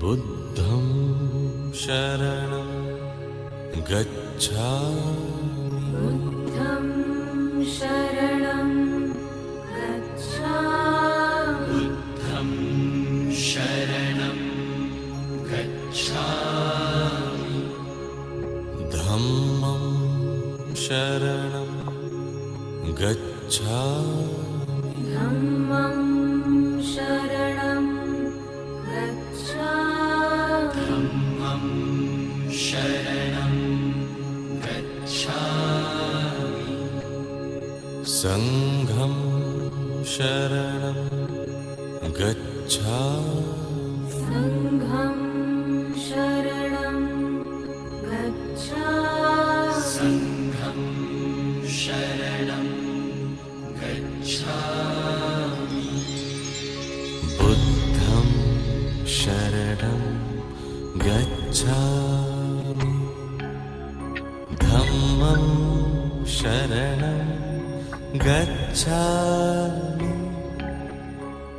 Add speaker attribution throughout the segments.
Speaker 1: Buddham sharanam gacchami.
Speaker 2: Buddham sharanam gacchami.
Speaker 1: Buddham sharanam gacchami. Dhammam sharanam gacchami.
Speaker 2: Dhammam sharanam gacchami.
Speaker 1: Dhammam sharanam gacchami. Sangham sharanam gacchami.
Speaker 2: Sangham sharanam gacchami.
Speaker 1: Sangham sharanam gacchami. Buddham sharanam gacchami. Dhammam sharanam gacchami.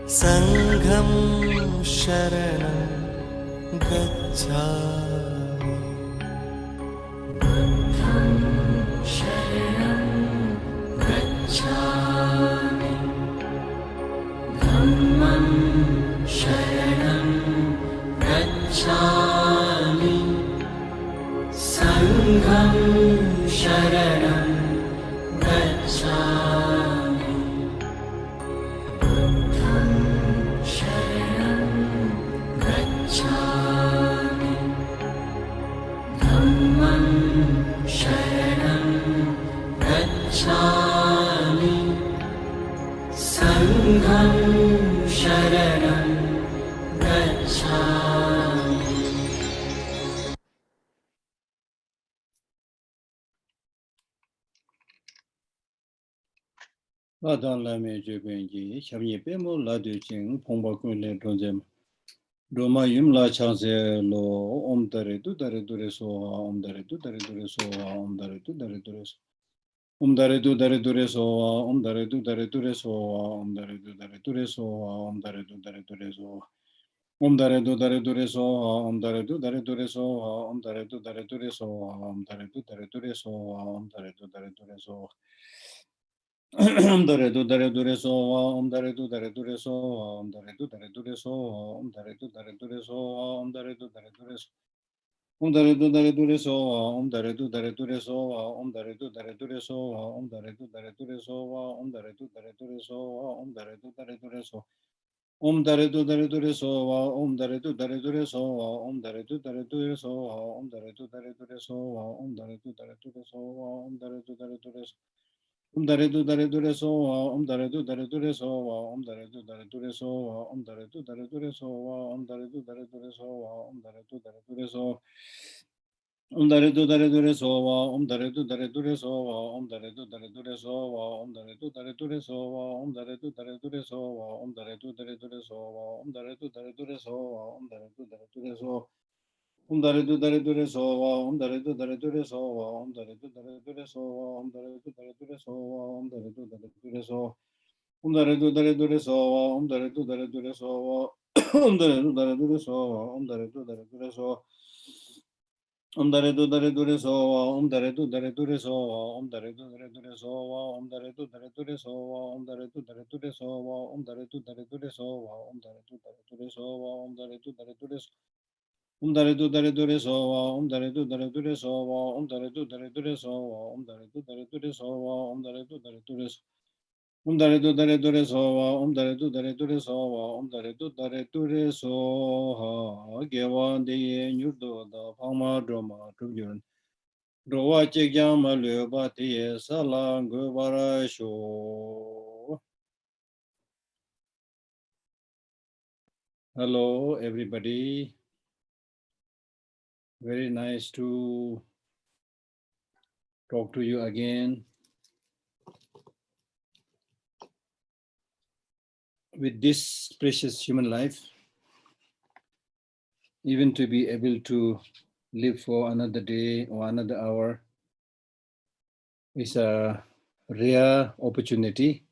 Speaker 1: Sangham sharanam gacchami.
Speaker 2: Buddham sharanam gacchami. Dhammam sharanam gacchami. Sangham sharanam gacchami. Buddham sharanam gacchami. Dhammam sharanam gacchami. Sangham sharanam gacchami.
Speaker 3: Ladan Lame Jubenji, Shamye Pemo Ladu Ching, Pomba Kunle Donzem, Roma Yum La Chance Lo, Omdare Dudare Dureso, Omdare Dudare Dureso, Omdare Dudare Dureso, Omdare Dudare Dureso, Omdare Dudare Dureso, Omdare Dudare Dureso, Omdare Dudare Dureso. Omdare Dudare Dureso, Omdare Dudare Dureso, Omdare Dudare Dureso, Omdare Dudare Dureso, Omdare Dudare Dureso. Omdare dudare dureso, omdare dudare dureso, omdare dudare dureso, omdare dudare dureso, omdare dudare dureso. Omdare dudare dureso, omdare dudare dureso, omdare dudare dureso, omdare dudare dureso, omdare dudare dureso, omdare dudare dureso. Omdare dudare dureso, omdare dudare dureso, omdare dudare dureso, omdare dudare dureso, omdare dudare dureso, omdare dudare dureso. Omdare dudare dureso, omdare dudare dureso, omdare dudare dureso, omdare dudare dureso, omdare dudare dureso, omdare dudare dureso. Omdare dudare dureso, omdare dudare dureso, omdare dudare dureso, omdare dudare dureso, omdare dudare dureso, omdare dudare dureso, omdare dudare dureso, omdare dudare dureso. Omdare dudare dureso, omdare dudare dureso, omdare dudare dureso, omdare dudare dureso, omdare dudare dureso. Omdare dudare dureso, omdare dudare dureso, omdare dudare dureso, omdare dudare dureso. Omdare dudare dureso, omdare dudare dureso, omdare dudare dureso, omdare dudare dureso, omdare dudare dureso, omdare dudare dureso, omdare dudare dureso, omdare dudare dureso. Omdare dudare dureso, omdare dudare dureso, omdare dudare dureso, omdare dudare dureso, omdare dudare dureso. Omdare dudare dureso, omdare dudare dureso, omdare dudare dureso, Gewande Nyurdo da Pama Droma Trubjun. Drowa Chigyama Lubati Salang Gubarasho. Hello, everybody. Very nice to talk to you again. With this precious human life, even to be able to live for another day or another hour is a rare opportunity.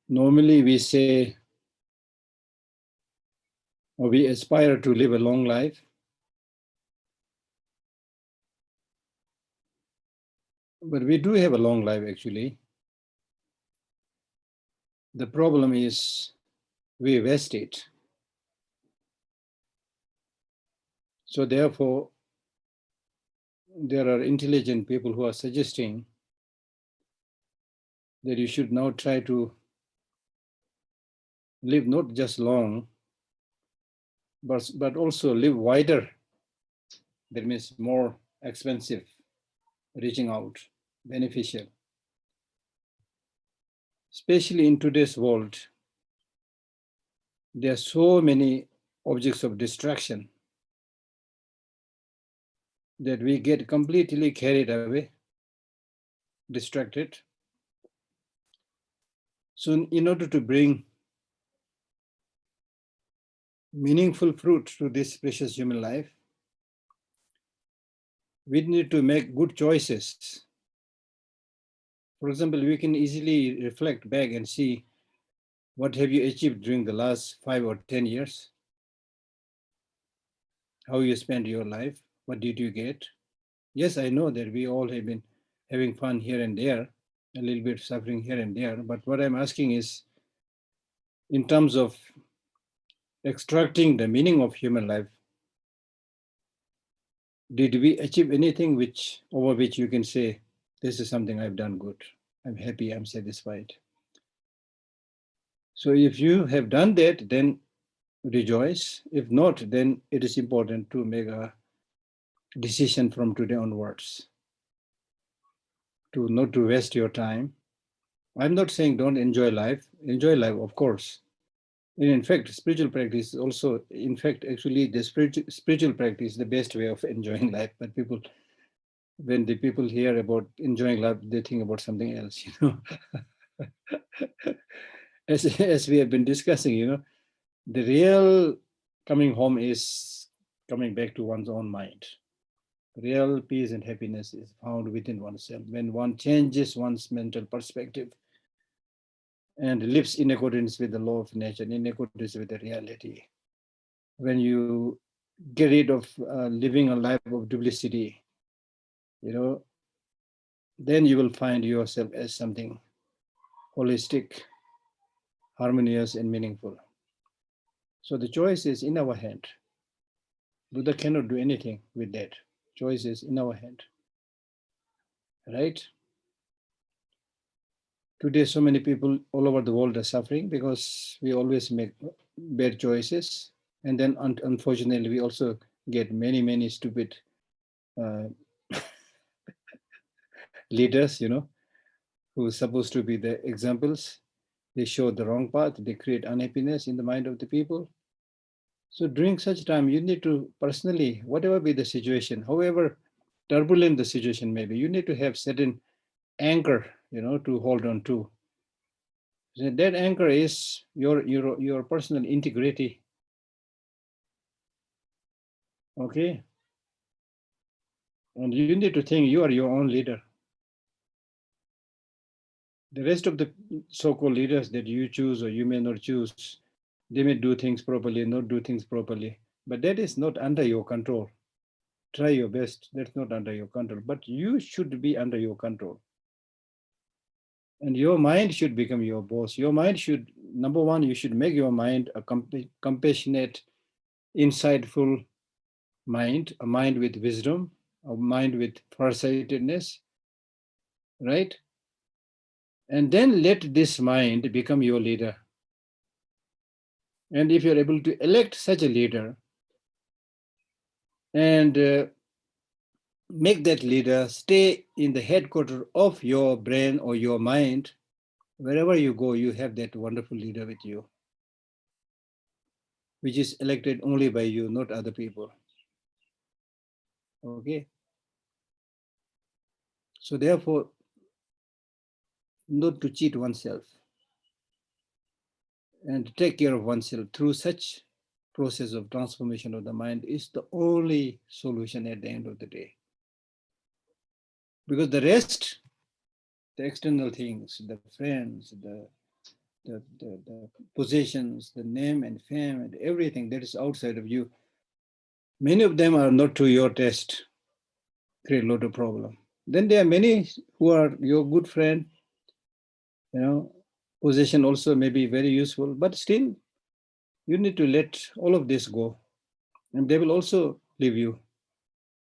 Speaker 3: Normally we say, or we aspire to live a long life. But we do have a long life actually. The problem is we waste it. So therefore, there are intelligent people who are suggesting that you should now try to live not just long, but also live wider. That means more expensive, reaching out, beneficial. Especially in today's world, there are so many objects of distraction that we get completely carried away, distracted. So in order to bring meaningful fruit to this precious human life, we need to make good choices. For example, we can easily reflect back and see what have you achieved during the last 5 or 10 years, how you spent your life, what did you get. Yes, I know that we all have been having fun here and there, a little bit suffering here and there, but what I'm asking is, in terms of extracting the meaning of human life, did we achieve anything over which you can say, this is something I've done good, I'm happy, I'm satisfied? So if you have done that, then rejoice. If not, then it is important to make a decision from today onwards to not to waste your time. I'm not saying don't enjoy life, of course. And in fact, spiritual practice is also, in fact, actually the spiritual practice is the best way of enjoying life. But when the people hear about enjoying life, they think about something else, as we have been discussing, the real coming home is coming back to one's own mind. Real peace and happiness is found within oneself. When one changes one's mental perspective and lives in accordance with the law of nature, in accordance with the reality. When you get rid of living a life of duplicity, then you will find yourself as something holistic, harmonious, and meaningful. So the choice is in our hand. Buddha cannot do anything with that. Choice is in our hand, right? Today, so many people all over the world are suffering because we always make bad choices. And then unfortunately, we also get many, many stupid leaders, who are supposed to be the examples. They show the wrong path. They create unhappiness in the mind of the people. So during such time, you need to personally, whatever be the situation, however turbulent the situation may be, you need to have certain anchor, to hold on to. So that anchor is your personal integrity. Okay. And you need to think you are your own leader. The rest of the so-called leaders that you choose or you may not choose, they may do things properly, not do things properly, but that is not under your control. Try your best. That's not under your control, but you should be under your control. And your mind should become your boss. Your mind should, number one, you should make your mind a compassionate, insightful mind, a mind with wisdom, a mind with farsightedness, right? And then let this mind become your leader. And if you're able to elect such a leader and make that leader stay in the headquarters of your brain or your mind, wherever you go, you have that wonderful leader with you, which is elected only by you, not other people. Okay? So therefore, not to cheat oneself and take care of oneself through such process of transformation of the mind is the only solution at the end of the day. Because the rest, the external things, the friends, the the possessions, the name and fame and everything that is outside of you, many of them are not to your taste, create a lot of problem. Then there are many who are your good friend, possession also may be very useful, but still you need to let all of this go, and they will also leave you.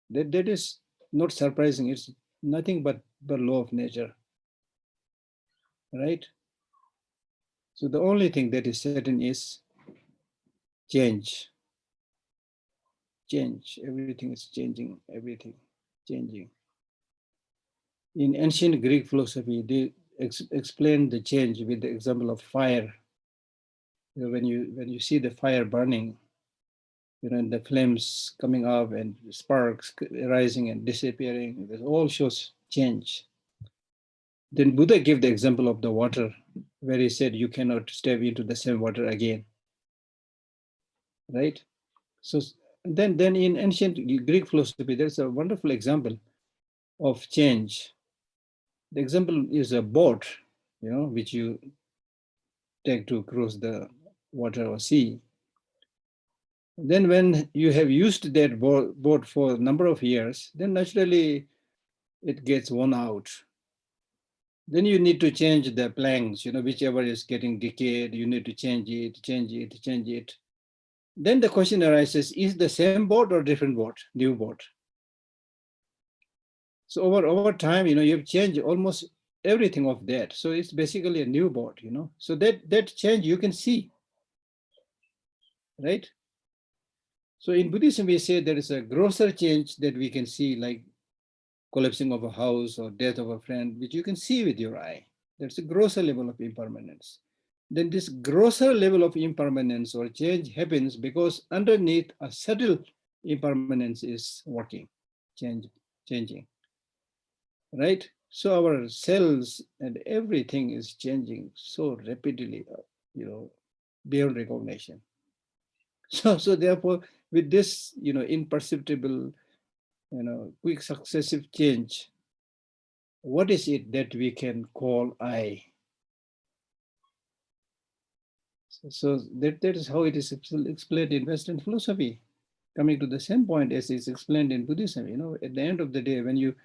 Speaker 3: That is not surprising. It's nothing but the law of nature, right? So the only thing that is certain is change. Change. Everything is changing. Everything changing. In ancient Greek philosophy, they explain the change with the example of fire. When you see the fire burning, and the flames coming up and sparks rising and disappearing, this all shows change. Then Buddha gave the example of the water, where he said you cannot step into the same water again, right? So then in ancient Greek philosophy, there's a wonderful example of change. The example is a boat, which you take to cross the water or sea. Then when you have used that boat for a number of years, then naturally it gets worn out. Then you need to change the planks, whichever is getting decayed, you need to change it. Then the question arises, is the same boat or different boat, new boat? So over time, you've changed almost everything of that. So it's basically a new boat, So that change you can see, right? So in Buddhism, we say there is a grosser change that we can see, like collapsing of a house or death of a friend, which you can see with your eye. That's a grosser level of impermanence. Then this grosser level of impermanence or change happens because underneath a subtle impermanence is working, changing, right? So our cells and everything is changing so rapidly, beyond recognition. So therefore, with this, imperceptible, quick successive change, what is it that we can call I? So that is how it is explained in Western philosophy, coming to the same point as is explained in Buddhism. At the end of the day, when you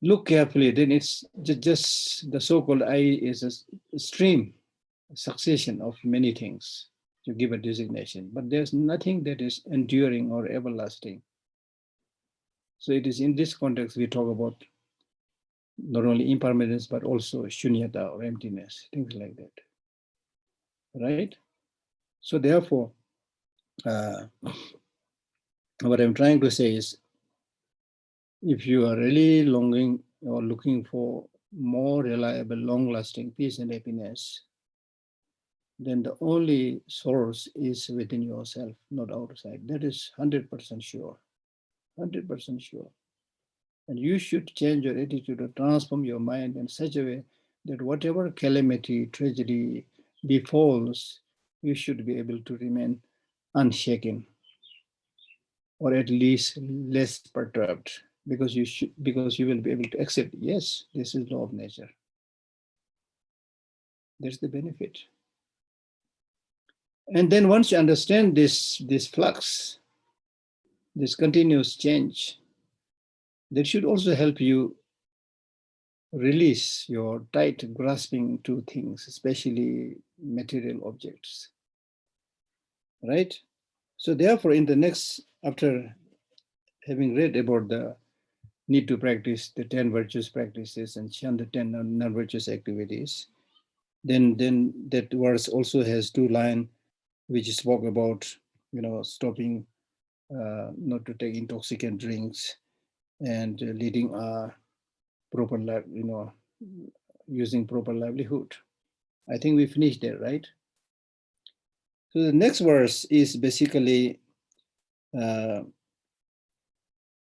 Speaker 3: look carefully, then it's just the so-called I is a stream, a succession of many things to give a designation, but there's nothing that is enduring or everlasting. So it is in this context we talk about not only impermanence, but also shunyata or emptiness, things like that, right? So therefore, what I'm trying to say is, if you are really longing or looking for more reliable, long-lasting peace and happiness, then the only source is within yourself, not outside. That is 100% sure, 100% sure. And you should change your attitude or transform your mind in such a way that whatever calamity, tragedy befalls, you should be able to remain unshaken, or at least less perturbed, because you will be able to accept, yes, this is law of nature. That's the benefit. And then once you understand this flux, this continuous change, that should also help you release your tight grasping to things, especially material objects, right? So therefore, in the next, after having read about the need to practice the 10 virtuous practices and shun the 10 non-virtuous activities, then that verse also has two lines which spoke about, stopping not to take intoxicant drinks and leading a proper life, using proper livelihood. I think we finished there, right? So the next verse is basically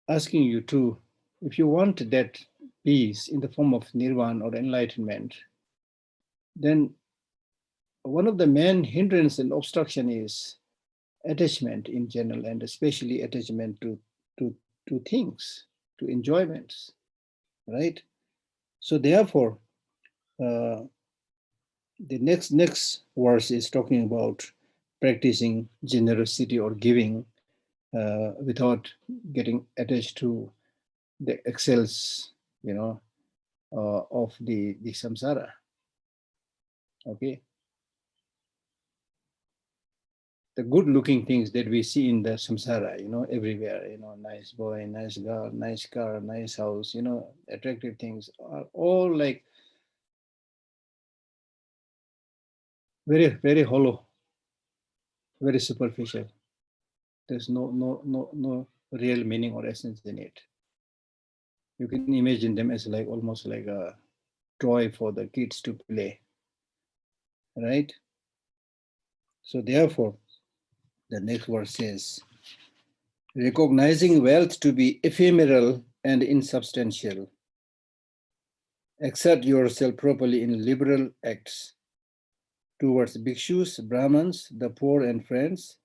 Speaker 3: asking you to, if you want that peace in the form of nirvana or enlightenment, then one of the main hindrance and obstruction is attachment in general, and especially attachment to things, to enjoyments, right? So therefore, The next verse is talking about practicing generosity or giving without getting attached to the excels, of the samsara. Okay, the good-looking things that we see in the samsara, everywhere, nice boy, nice girl, nice car, nice house, attractive things are all like very, very hollow, very superficial. There's no real meaning or essence in it. You can imagine them as like almost like a toy for the kids to play, right? So therefore, the next verse says, recognizing wealth to be ephemeral and insubstantial, exert yourself properly in liberal acts towards bhikshus, brahmans, the poor and friends.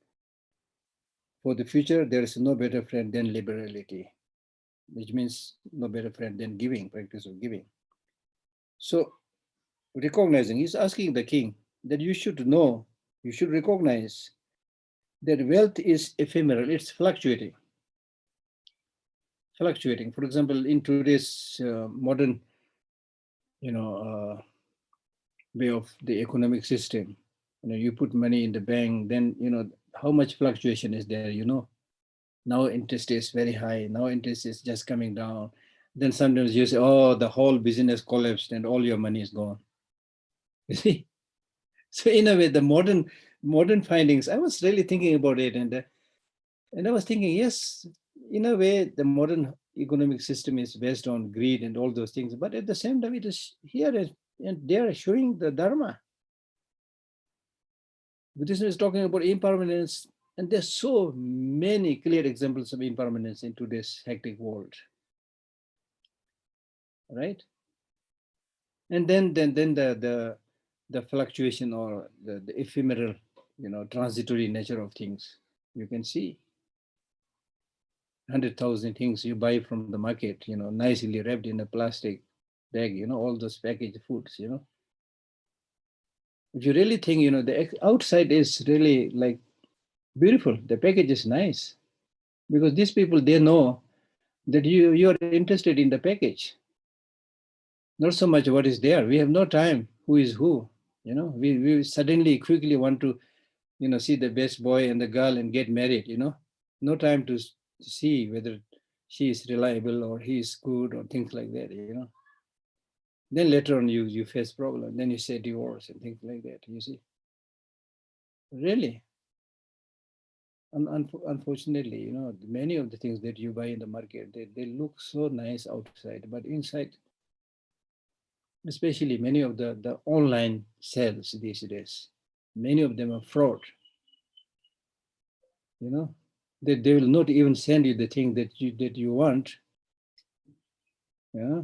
Speaker 3: For the future, there is no better friend than liberality, which means no better friend than giving, practice of giving. So recognizing, he's asking the king that you should know, you should recognize that wealth is ephemeral, it's fluctuating. Fluctuating. For example, in today's modern, way of the economic system, you put money in the bank, then how much fluctuation is there. Now interest is very high. Now interest is just coming down. Then sometimes you say, oh, the whole business collapsed and all your money is gone. You see. So in a way, the modern findings. I was really thinking about it, and I was thinking, yes, in a way, the modern economic system is based on greed and all those things. But at the same time, it is here and they are showing the Dharma. Buddhism is talking about impermanence, and there's so many clear examples of impermanence in today's hectic world, right? And then the fluctuation or the ephemeral, transitory nature of things. You can see 100,000 things you buy from the market, nicely wrapped in a plastic bag, all those packaged foods, If you really think, the outside is really like beautiful. The package is nice because these people, they know that you are interested in the package, not so much what is there. We have no time who is who. We suddenly quickly want to see the best boy and the girl and get married. No time to see whether she is reliable or he is good or things like that. Then later on you face problem, then you say divorce and things like that. You see, really. Unfortunately, many of the things that you buy in the market, they look so nice outside, but inside, especially many of the online sales these days, many of them are fraud. They will not even send you the thing that you want. Yeah,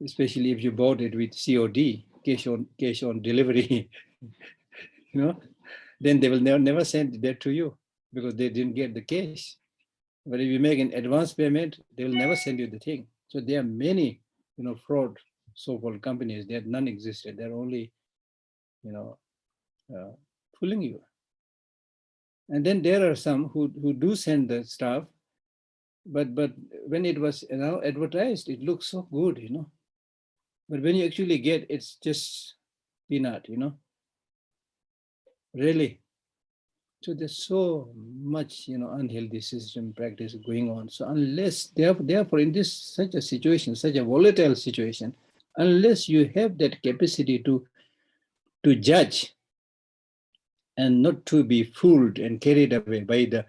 Speaker 3: especially if you bought it with COD, cash on delivery. Then they will never send that to you because they didn't get the cash. But if you make an advance payment, they will never send you the thing. So there are many, fraud so-called companies that none existed. They're only, you know, uh, fooling you. And then there are some who do send the stuff, but when it was advertised, it looks so good. But when you actually get, it's just peanut, really. So there's so much, unhealthy system practice going on. So unless, therefore, in this such a situation, such a volatile situation, unless you have that capacity to judge and not to be fooled and carried away by the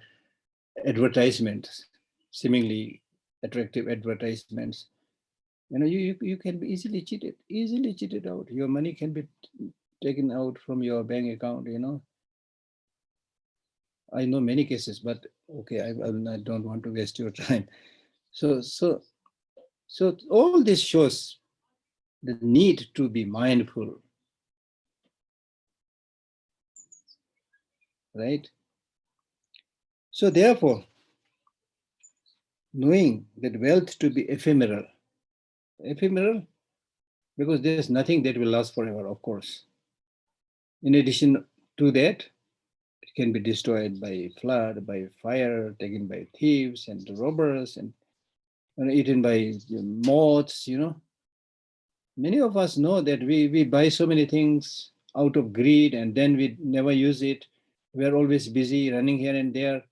Speaker 3: advertisements, seemingly attractive advertisements, you can be easily cheated out. Your money can be taken out from your bank account. I know many cases, but okay, I don't want to waste your time. So all this shows the need to be mindful, right? So therefore, knowing that wealth to be ephemeral because there's nothing that will last forever, of course. In addition to that, it can be destroyed by flood, by fire, taken by thieves and robbers, and eaten by moths, Many of us know that we buy so many things out of greed and then we never use it. We're always busy running here and there.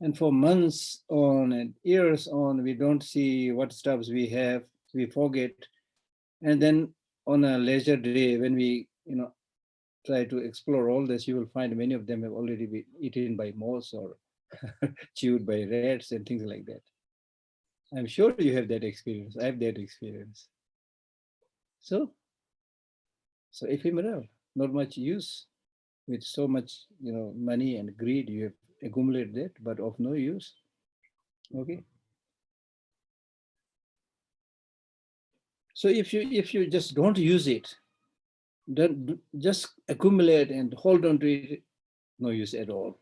Speaker 3: And for months on and years on, we don't see what stuffs we have, we forget. And then on a leisure day, when we, try to explore all this, you will find many of them have already been eaten by moths or chewed by rats and things like that. I'm sure you have that experience. I have that experience. So ephemeral, not much use. With so much, money and greed, you have accumulated that, but of no use. Okay. So if you just don't use it, don't just accumulate and hold on to it, no use at all.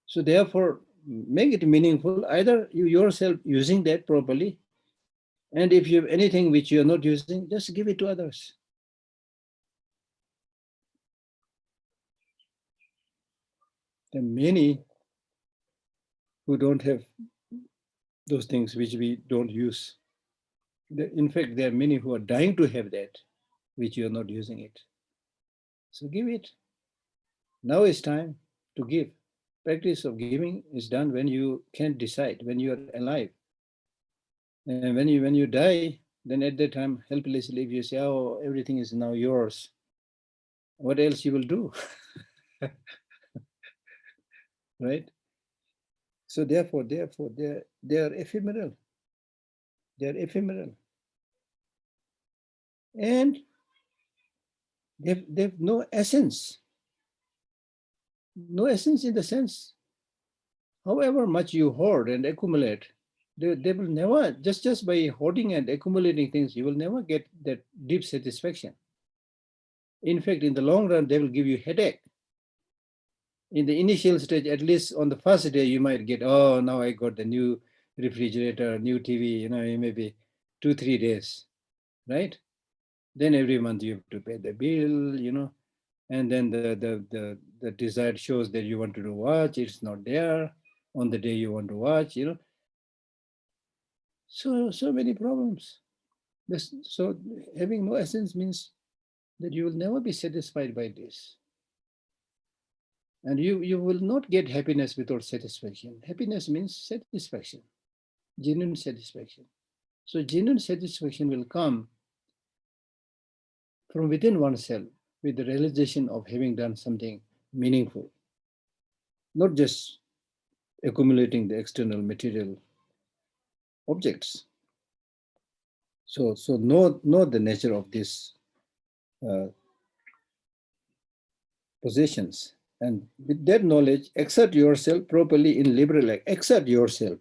Speaker 3: So therefore, make it meaningful. Either you yourself using that properly, and if you have anything which you are not using, just give it to others. There are many who don't have those things which we don't use. In fact, there are many who are dying to have that, which you are not using it. So give it. Now is time to give. Practice of giving is done when you can't decide, when you are alive. And when you die, then at that time, helplessly, if you say, oh, everything is now yours, what else you will do? Right? So therefore, they are ephemeral. They are ephemeral. And they have no essence. No essence in the sense, however much you hoard and accumulate, they will never, just by hoarding and accumulating things, you will never get that deep satisfaction. In fact, in the long run, they will give you headache. In the initial stage, at least on the first day, you might get, oh, now I got the new refrigerator, new TV, maybe 2-3 days, right? Then every month you have to pay the bill, and then the desired shows that you wanted to watch, it's not there on the day you want to watch. So many problems. So having no essence means that you will never be satisfied by this. And you will not get happiness without satisfaction. Happiness means satisfaction, genuine satisfaction. So genuine satisfaction will come from within oneself with the realization of having done something meaningful, not just accumulating the external material objects. So know the nature of these possessions. And with that knowledge, exert yourself properly in liberal life. Exert yourself.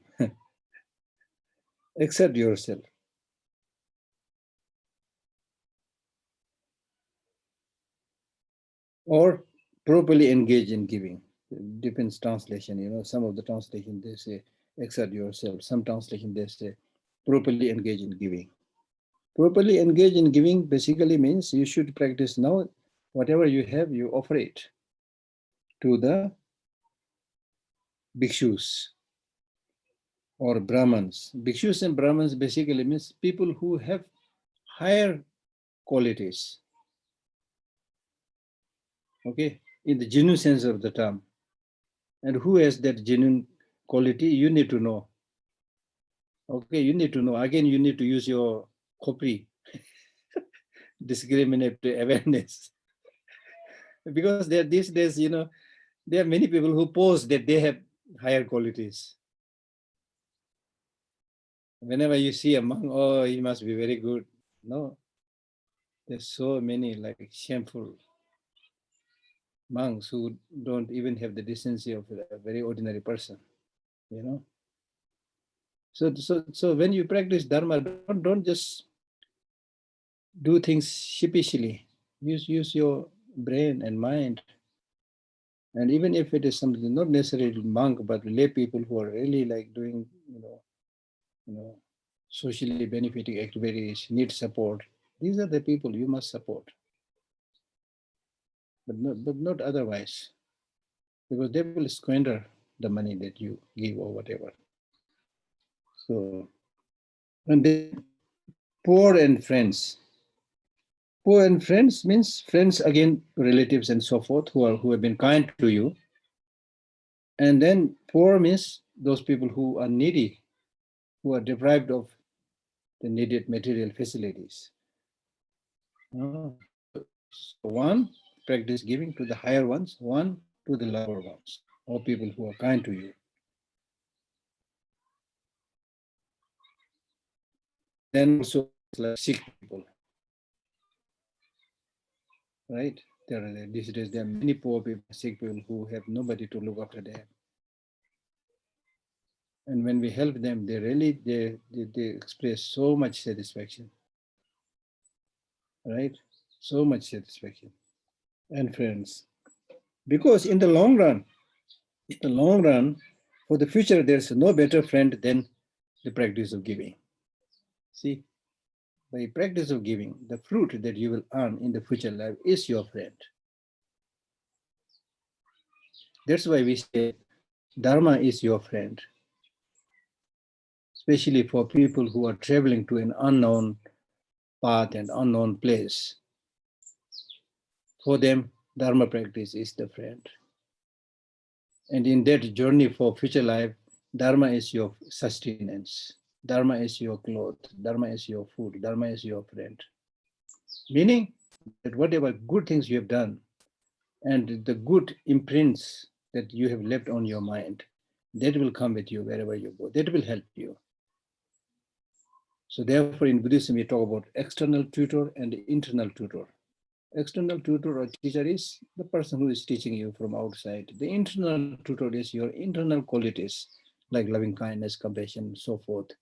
Speaker 3: Exert yourself. Or properly engage in giving. Depends translation. Some of the translation they say exert yourself. Some translation they say properly engage in giving. Properly engage in giving basically means you should practice now. Whatever you have, you offer it to the bhikshus or Brahmins. Bhikshus and Brahmins basically means people who have higher qualities, okay, in the genuine sense of the term. And who has that genuine quality, you need to know. Okay, you need to know. Again, you need to use your khopri, discriminatory awareness. Because there these days, there are many people who pose that they have higher qualities. Whenever you see a monk, oh, he must be very good. No, there's so many like shameful monks who don't even have the decency of a very ordinary person. So when you practice Dharma, don't just do things sheepishly. Use your brain and mind. And even if it is something not necessarily monk, but lay people who are really like doing, socially benefiting activities, need support. These are the people you must support. but not otherwise, because they will squander the money that you give or whatever. So, and then poor and friends. Poor and friends means friends again, relatives and so forth who have been kind to you. And then poor means those people who are needy, who are deprived of the needed material facilities. So one, practice giving to the higher ones, one to the lower ones, or people who are kind to you. Then also like sick people, right? These days there are many poor people, sick people who have nobody to look after them. And when we help them, they really they express so much satisfaction, right? So much satisfaction. And friends, because in the long run, for the future, there's no better friend than the practice of giving. See, by practice of giving, the fruit that you will earn in the future life is your friend. That's why we say Dharma is your friend, especially for people who are traveling to an unknown path and unknown place. For them, Dharma practice is the friend. And in that journey for future life, Dharma is your sustenance. Dharma is your clothes. Dharma is your food. Dharma is your friend. Meaning that whatever good things you have done and the good imprints that you have left on your mind, that will come with you wherever you go. That will help you. So therefore in Buddhism, we talk about external tutor and internal tutor. External tutor or teacher is the person who is teaching you from outside. The internal tutor is your internal qualities like loving kindness, compassion, so forth.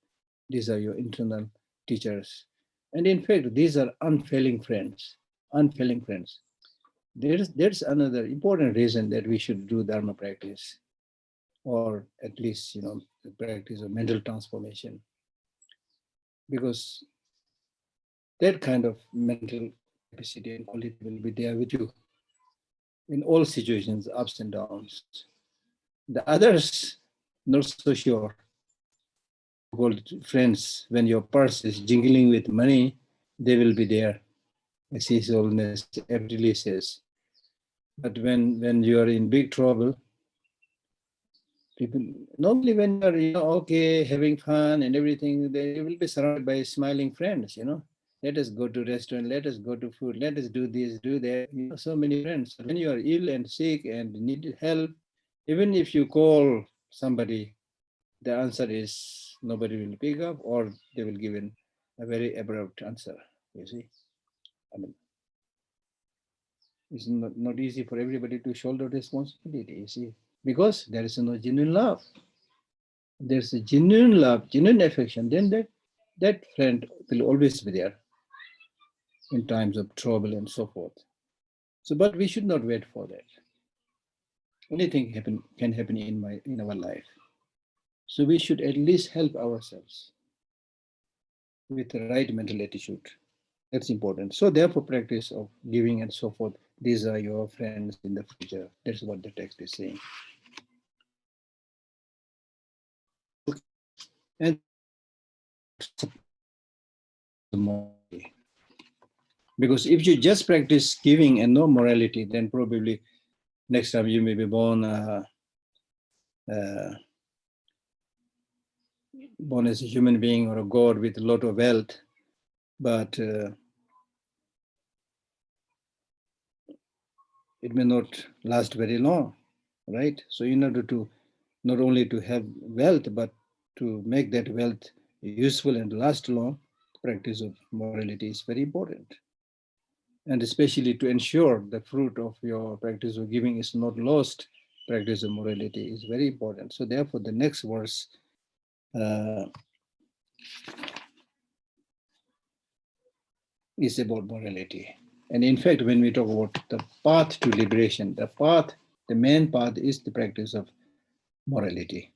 Speaker 3: These are your internal teachers. And in fact, these are unfailing friends, unfailing friends. There's another important reason that we should do Dharma practice, or at least, the practice of mental transformation. Because that kind of mental capacity and quality will be there with you in all situations, ups and downs. The others, not so sure. Called friends, when your purse is jingling with money, they will be there, as His Holiness aptly says. But when you are in big trouble, people normally when you are okay, having fun and everything, they will be surrounded by smiling friends. Let us go to restaurant, let us go to food, let us do this, do that. So many friends. When you are ill and sick and need help, even if you call somebody, the answer is nobody will pick up, or they will give a very abrupt answer. You see, I mean, it's not easy for everybody to shoulder responsibility. You see, because there is no genuine love. There's a genuine love, genuine affection. Then that friend will always be there in times of trouble and so forth. So, but we should not wait for that. Anything can happen in our life. So we should at least help ourselves with the right mental attitude. That's important. So therefore, practice of giving and so forth, these are your friends in the future. That's what the text is saying. And because if you just practice giving and no morality, then probably next time you may be born as a human being or a god with a lot of wealth, but it may not last very long, right? So in order to not only to have wealth, but to make that wealth useful and last long, practice of morality is very important. And especially to ensure the fruit of your practice of giving is not lost, practice of morality is very important. So therefore, the next verse is about morality. And in fact, when we talk about the path to liberation, the main path is the practice of morality.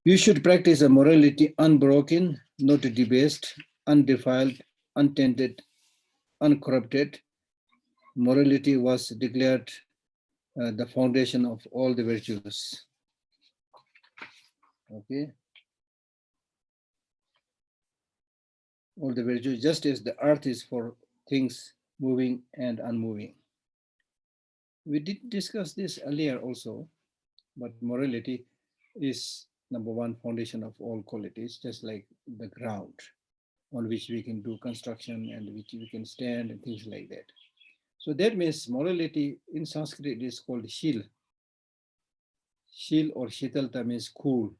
Speaker 3: You should practice a morality unbroken, not debased, undefiled, untainted, uncorrupted, morality was declared the foundation of all the virtues. Okay, all the virtues, just as the earth is for things moving and unmoving. We did discuss this earlier also, but morality is number one foundation of all qualities, just like the ground on which we can do construction and which we can stand and things like that. So that means morality in Sanskrit is called shil. Shil or shitalta means cool.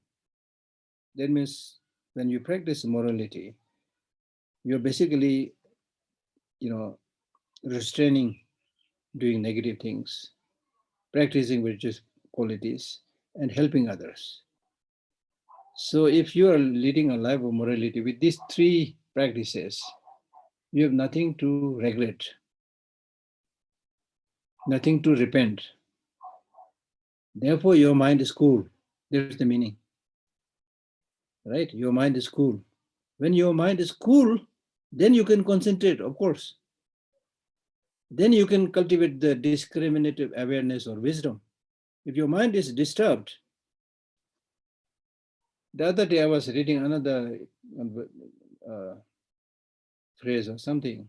Speaker 3: That means when you practice morality, you're basically, restraining doing negative things, practicing virtuous qualities, and helping others. So if you are leading a life of morality with these three practices, you have nothing to regret, nothing to repent. Therefore, your mind is cool. That's the meaning, right? Your mind is cool. When your mind is cool, then you can concentrate, of course. Then you can cultivate the discriminative awareness or wisdom. If your mind is disturbed, the other day I was reading another uh, phrase or something.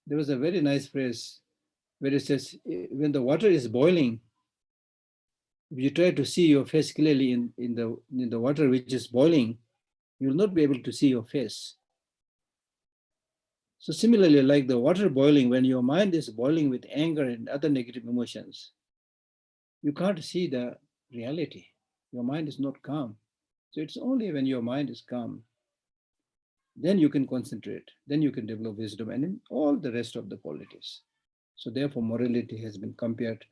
Speaker 3: There was a very nice phrase where it says, when the water is boiling, if you try to see your face clearly in the water which is boiling, you will not be able to see your face. So similarly, like the water boiling, when your mind is boiling with anger and other negative emotions, you can't see the reality. Your mind is not calm. So it's only when your mind is calm, then you can concentrate, then you can develop wisdom and in all the rest of the qualities. So therefore, morality has been compared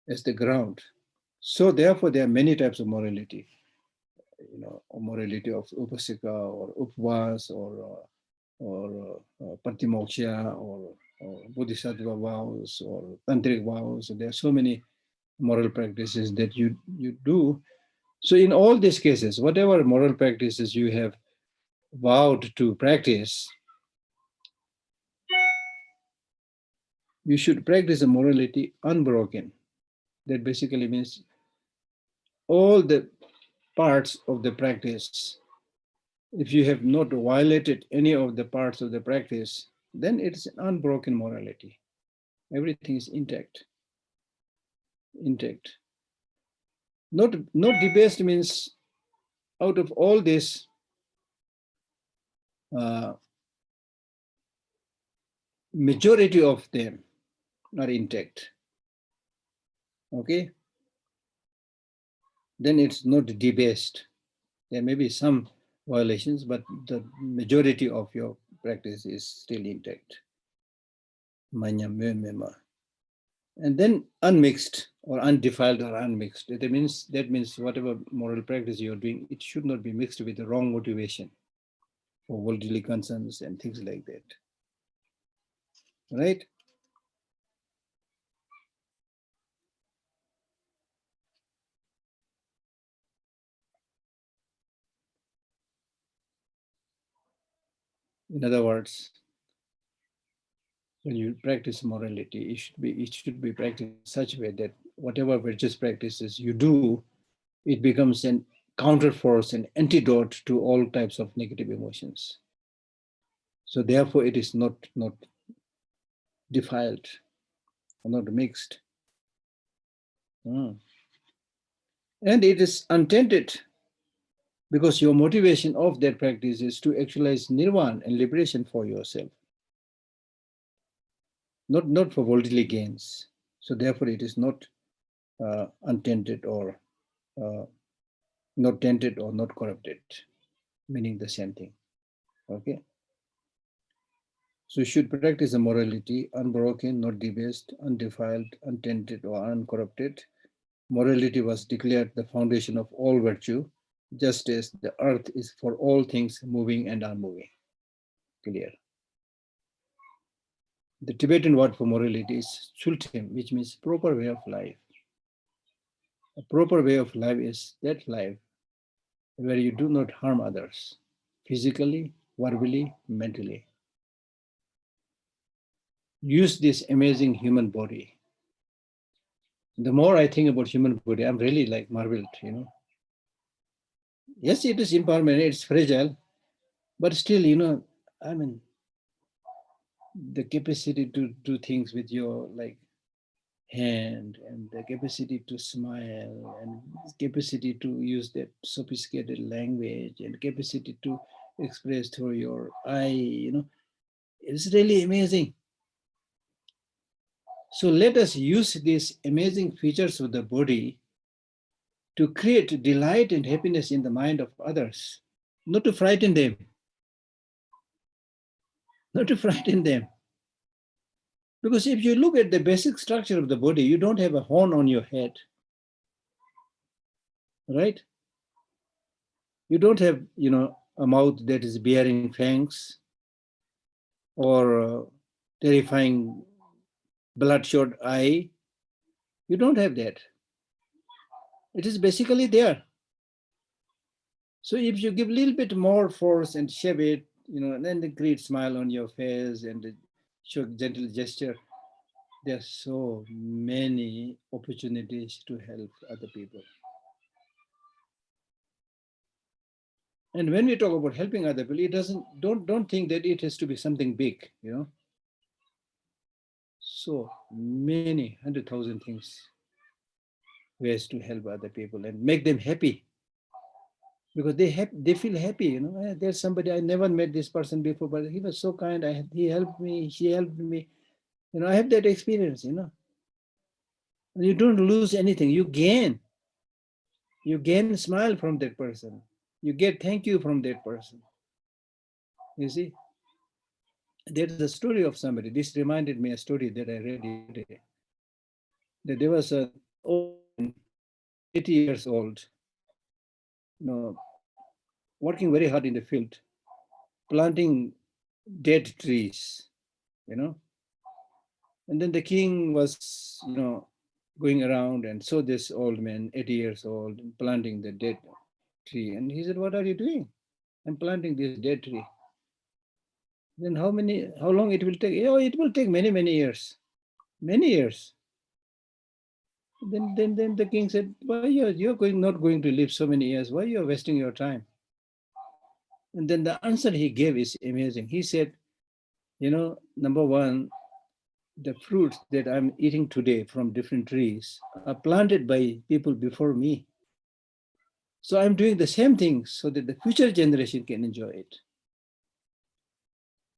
Speaker 3: as the ground. So therefore, there are many types of morality, morality of upasika or upvas or patimoksha or bodhisattva vows or tantric vows. So there are so many moral practices that you do. So in all these cases, whatever moral practices you have vowed to practice, you should practice a morality unbroken. That basically means all the parts of the practice, if you have not violated any of the parts of the practice, then it's an unbroken morality. Everything is intact. Intact. Not debased means out of all this majority of them are intact. Okay? Then it's not debased. There may be some violations, but the majority of your practice is still intact. Manya mema. And then unmixed or undefiled or unmixed. That means whatever moral practice you're doing, it should not be mixed with the wrong motivation for worldly concerns and things like that. Right? In other words, when you practice morality, it should be practiced in such a way that whatever virtuous practices you do, it becomes an counterforce, an antidote to all types of negative emotions. So therefore, it is not defiled or not mixed. And it is untainted because your motivation of that practice is to actualize nirvana and liberation for yourself, not for worldly gains. So therefore, it is not untainted or not tainted or not corrupted, meaning the same thing. Okay. So you should practice a morality unbroken, not debased, undefiled, untainted, or uncorrupted. Morality was declared the foundation of all virtue, just as the earth is for all things moving and unmoving. Clear. The Tibetan word for morality is chultim, which means proper way of life. A proper way of life is that life where you do not harm others, physically, verbally, mentally. use this amazing human body. The more I think about human body, I'm really like marveled, Yes, it is impermanent, it's fragile, but still, I mean, the capacity to do things with your like hand, and the capacity to smile, and capacity to use that sophisticated language, and capacity to express through your eye, it's really amazing. So let us use these amazing features of the body to create delight and happiness in the mind of others, not to frighten them, not to frighten them. Because if you look at the basic structure of the body, you don't have a horn on your head, right? You don't have, a mouth that is bearing fangs or terrifying bloodshot eye. You don't have that. It is basically there. So if you give a little bit more force and shape it, and then the great smile on your face and the show gentle gesture, there are so many opportunities to help other people. And when we talk about helping other people, it doesn't don't think that it has to be something big, So many 100,000 things, ways to help other people and make them happy, because they feel happy. There's somebody, I never met this person before, but he was so kind. He helped me. She helped me. I have that experience. You don't lose anything. You gain. You gain smile from that person. You get thank you from that person. You see, there's a story of somebody. This reminded me a story that I read yesterday. That there was an old man, 80 years old, working very hard in the field, planting dead trees, you know. And then the king was, going around and saw this old man, 80 years old, planting the dead tree. And he said, "What are you doing?" "I'm planting this dead tree." "Then how long it will take?" "Oh, it will take many, many years. Many years." Then the king said, "Why not going to live so many years? Why you're wasting your time?" And then the answer he gave is amazing. He said, number one, the fruits that I'm eating today from different trees are planted by people before me. So I'm doing the same thing so that the future generation can enjoy it.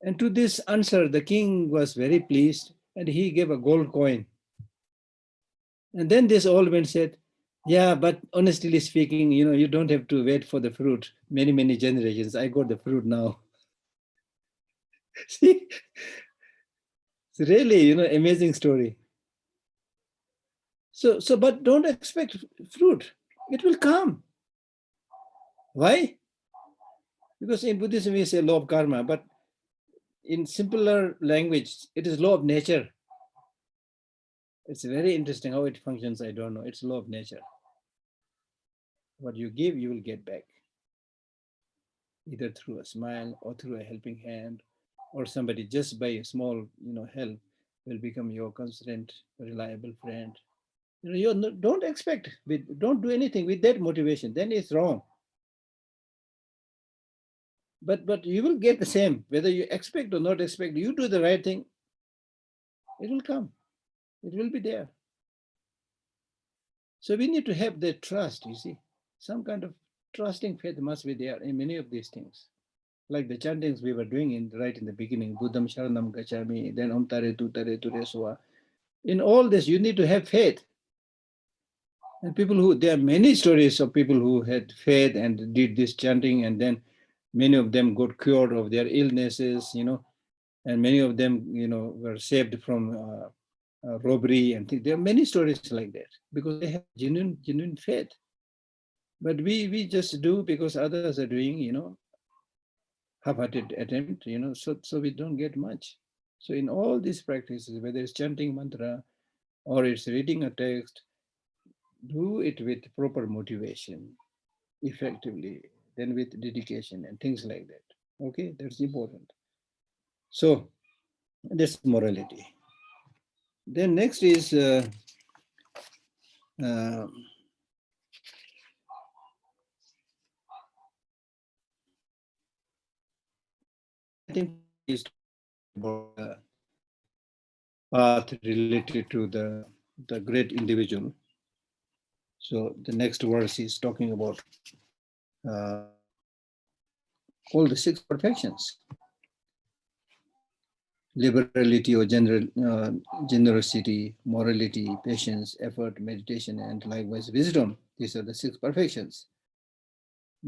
Speaker 3: And to this answer, the king was very pleased and he gave a gold coin. And then this old man said, "Yeah, but honestly speaking, you don't have to wait for the fruit many, many generations. I got the fruit now." See, it's really, amazing story. But don't expect fruit. It will come. Why? Because in Buddhism, we say law of karma, but in simpler language, it is law of nature. It's very interesting how it functions. I don't know. It's law of nature. What you give, you will get back, either through a smile or through a helping hand, or somebody just by a small, help will become your constant, reliable friend. Don't expect, don't do anything with that motivation. Then it's wrong. But you will get the same, whether you expect or not expect. You do the right thing, it will come. It will be there. So we need to have that trust, you see. Some kind of trusting faith must be there in many of these things. Like the chantings we were doing right in the beginning, Buddham Sharanam Gacchami, then Om Tare Tu Tare Ture Soa. In all this, you need to have faith. And there are many stories of people who had faith and did this chanting, and then many of them got cured of their illnesses, and many of them, were saved from robbery and things. There are many stories like that because they have genuine faith. But we just do because others are doing, half-hearted attempt, so we don't get much. So in all these practices, whether it's chanting mantra or it's reading a text, do it with proper motivation, effectively, then with dedication and things like that. Okay, that's important. So That's morality. Then next is uh, I think is about the path related to the great individual. So the next verse is talking about uh, all the six perfections: liberality or generosity, morality, patience, effort, meditation, and likewise wisdom. These are the six perfections.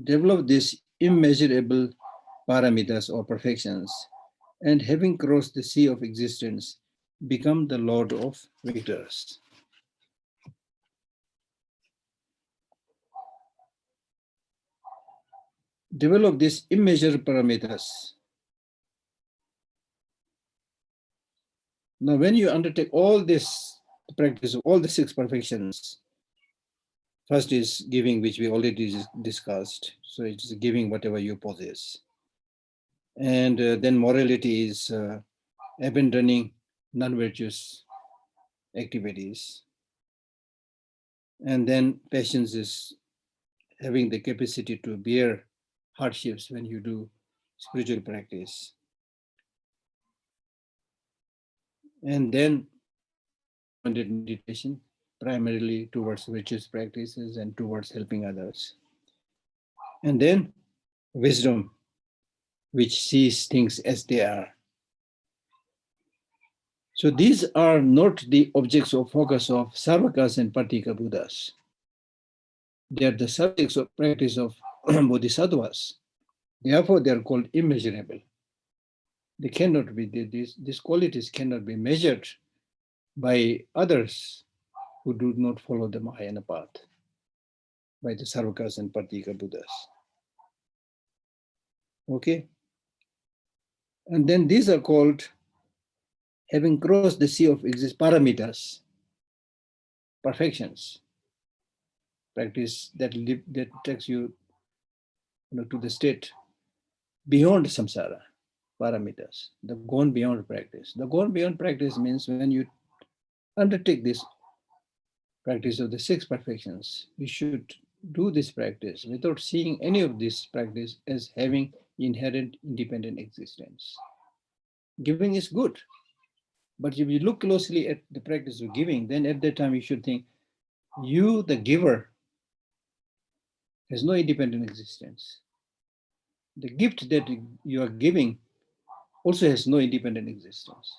Speaker 3: Develop these immeasurable paramitas or perfections, and having crossed the sea of existence, become the Lord of victors. Develop these immeasurable paramitas. Now, when you undertake all this practice of all the six perfections, first is giving, which we already discussed. So it is giving whatever you possess. And then morality is abandoning non-virtuous activities. And then patience is having the capacity to bear hardships when you do spiritual practice. And then meditation, primarily towards virtuous practices and towards helping others. And then wisdom, which sees things as they are. So these are not the objects of focus of Sarvakas and Patika Buddhas. They are the subjects of practice of Bodhisattvas. Therefore, they are called immeasurable. They cannot be, these qualities cannot be measured by others who do not follow the Mahayana path, by the Sarvakas and Patika Buddhas. Okay? And then these are called, having crossed the sea of paramitas, perfections, practice that takes you, to the state beyond samsara, paramitas, the gone beyond practice. The gone beyond practice means when you undertake this practice of the six perfections, you should do this practice without seeing any of this practice as having inherent independent existence. Giving is good, but if you look closely at the practice of giving, then at that time you should think, you, the giver, has no independent existence. The gift that you are giving also has no independent existence.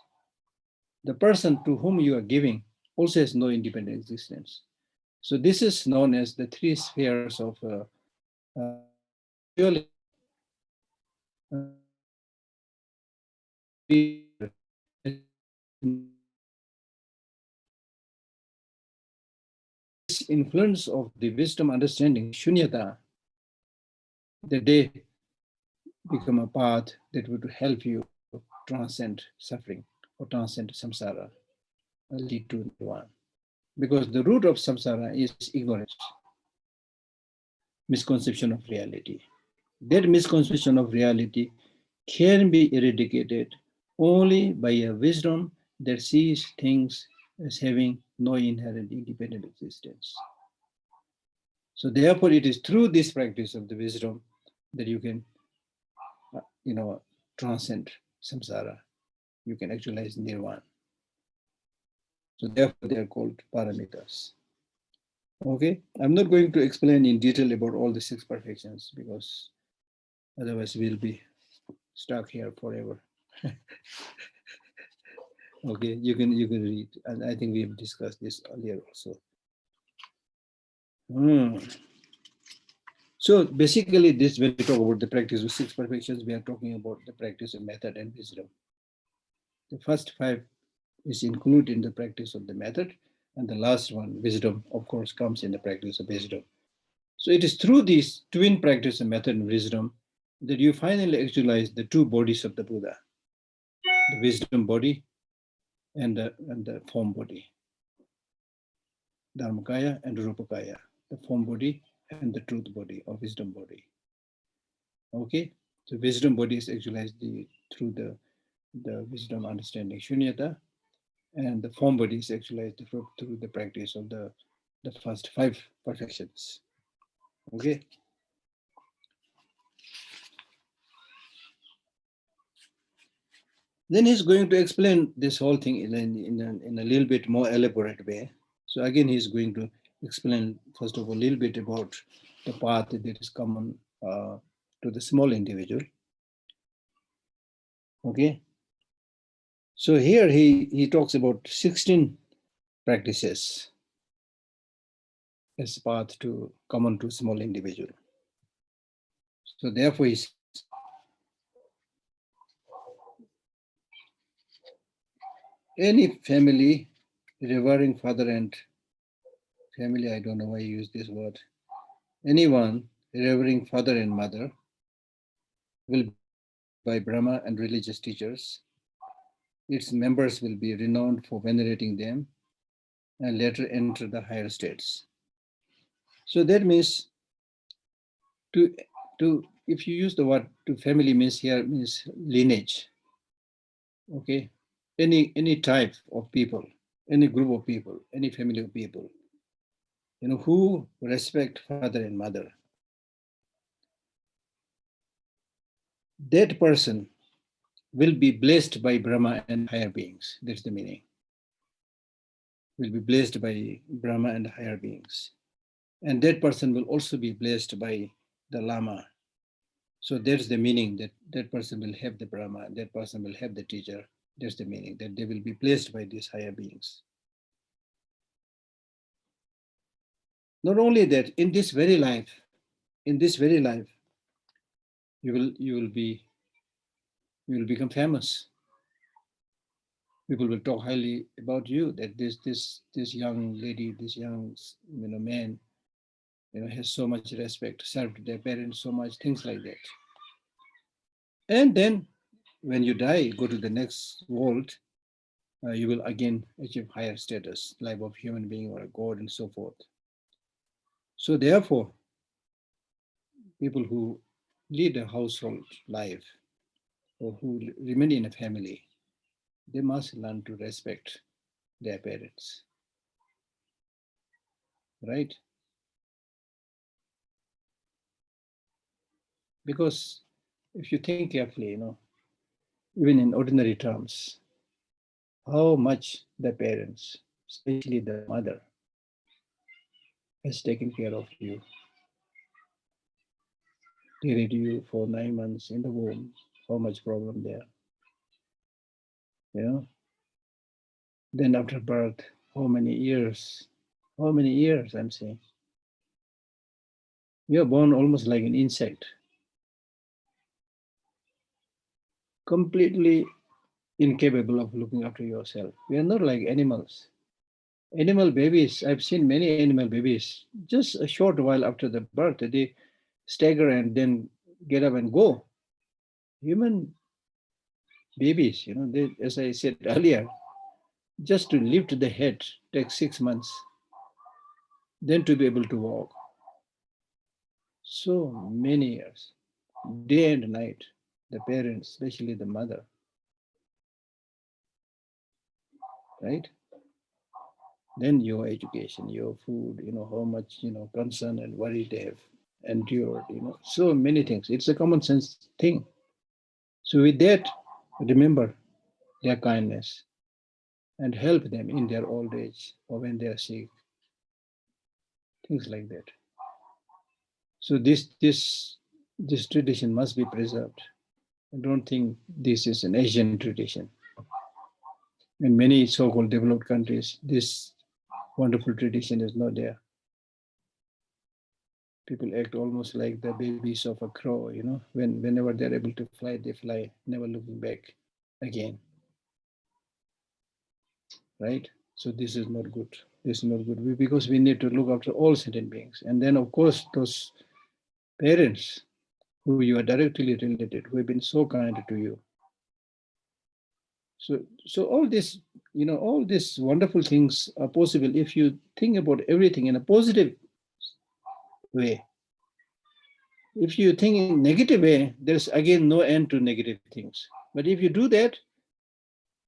Speaker 3: The person to whom you are giving also has no independent existence. So this is known as the three spheres of duality. This influence of the wisdom understanding, shunyata, that they become a path that would help you transcend suffering or transcend samsara, lead to nirvana. Because the root of samsara is ignorance, misconception of reality. That misconception of reality can be eradicated only by a wisdom that sees things as having no inherent independent existence. So therefore, it is through this practice of the wisdom that you can, transcend samsara. You can actualize nirvana. So therefore, they are called paramitas. Okay, I'm not going to explain in detail about all the six perfections because otherwise we'll be stuck here forever. Okay, you can read, and I think we have discussed this earlier also. So basically, this when we talk about the practice of six perfections, we are talking about the practice of method and wisdom. The first five is included in the practice of the method, and the last one, wisdom, of course, comes in the practice of wisdom. So it is through these twin practice of method and wisdom that you finally actualize the two bodies of the Buddha, the wisdom body and the form body, Dharmakaya and Rupakaya, the form body and the truth body or wisdom body. Okay, so wisdom body is actualized through the the wisdom, understanding, shunyata, and the form body is actualized through the practice of the first 5 perfections. Okay. Then he's going to explain this whole thing in a little bit more elaborate way. So again, he's going to explain, first of all, a little bit about the path that is common to the small individual. Okay. So here he talks about 16 practices as path to common to small individual. So therefore, he says, any family revering father and family, I don't know why you use this word, anyone revering father and mother will be blessed by Brahma and religious teachers. Its members will be renowned for venerating them and later enter the higher states. So that means to if you use the word to family means here means lineage. Okay, any type of people, any group of people, any family of people, who respect father and mother, that person will be blessed by Brahma and higher beings. That's the meaning. Will be blessed by Brahma and higher beings. And that person will also be blessed by the Lama. So there's the meaning that that person will have the Brahma, that person will have the teacher. That's the meaning, that they will be blessed by these higher beings. Not only that, in this very life, you will become famous. People will talk highly about you, that this young lady, this young man, has so much respect, served their parents so much, things like that. And then when you die, go to the next world, you will again achieve higher status, life of human being or a god and so forth. So therefore, people who lead a household life or who remain in a family, they must learn to respect their parents, right? Because if you think carefully, even in ordinary terms, how much the parents, especially the mother, has taken care of you, carried you for 9 months in the womb, how much problem there, Then after birth, how many years I'm saying. You're born almost like an insect, completely incapable of looking after yourself. We are not like animals. Animal babies, I've seen many animal babies, just a short while after the birth, they stagger and then get up and go. Human babies, they, as I said earlier, just to lift the head takes 6 months, then to be able to walk. So many years, day and night, the parents, especially the mother, right? Then your education, your food, how much, concern and worry they have endured, so many things. It's a common sense thing. So with that, remember their kindness and help them in their old age or when they are sick, things like that. So this tradition must be preserved. I don't think this is an Asian tradition. In many so-called developed countries, this wonderful tradition is not there. People act almost like the babies of a crow, whenever they're able to fly, they fly, never looking back again. Right? So this is not good. This is not good because we need to look after all sentient beings. And then, of course, those parents who you are directly related, who have been so kind to you. So all this, all these wonderful things are possible if you think about everything in a positive way. If you think in negative way, there's again no end to negative things. But if you do that,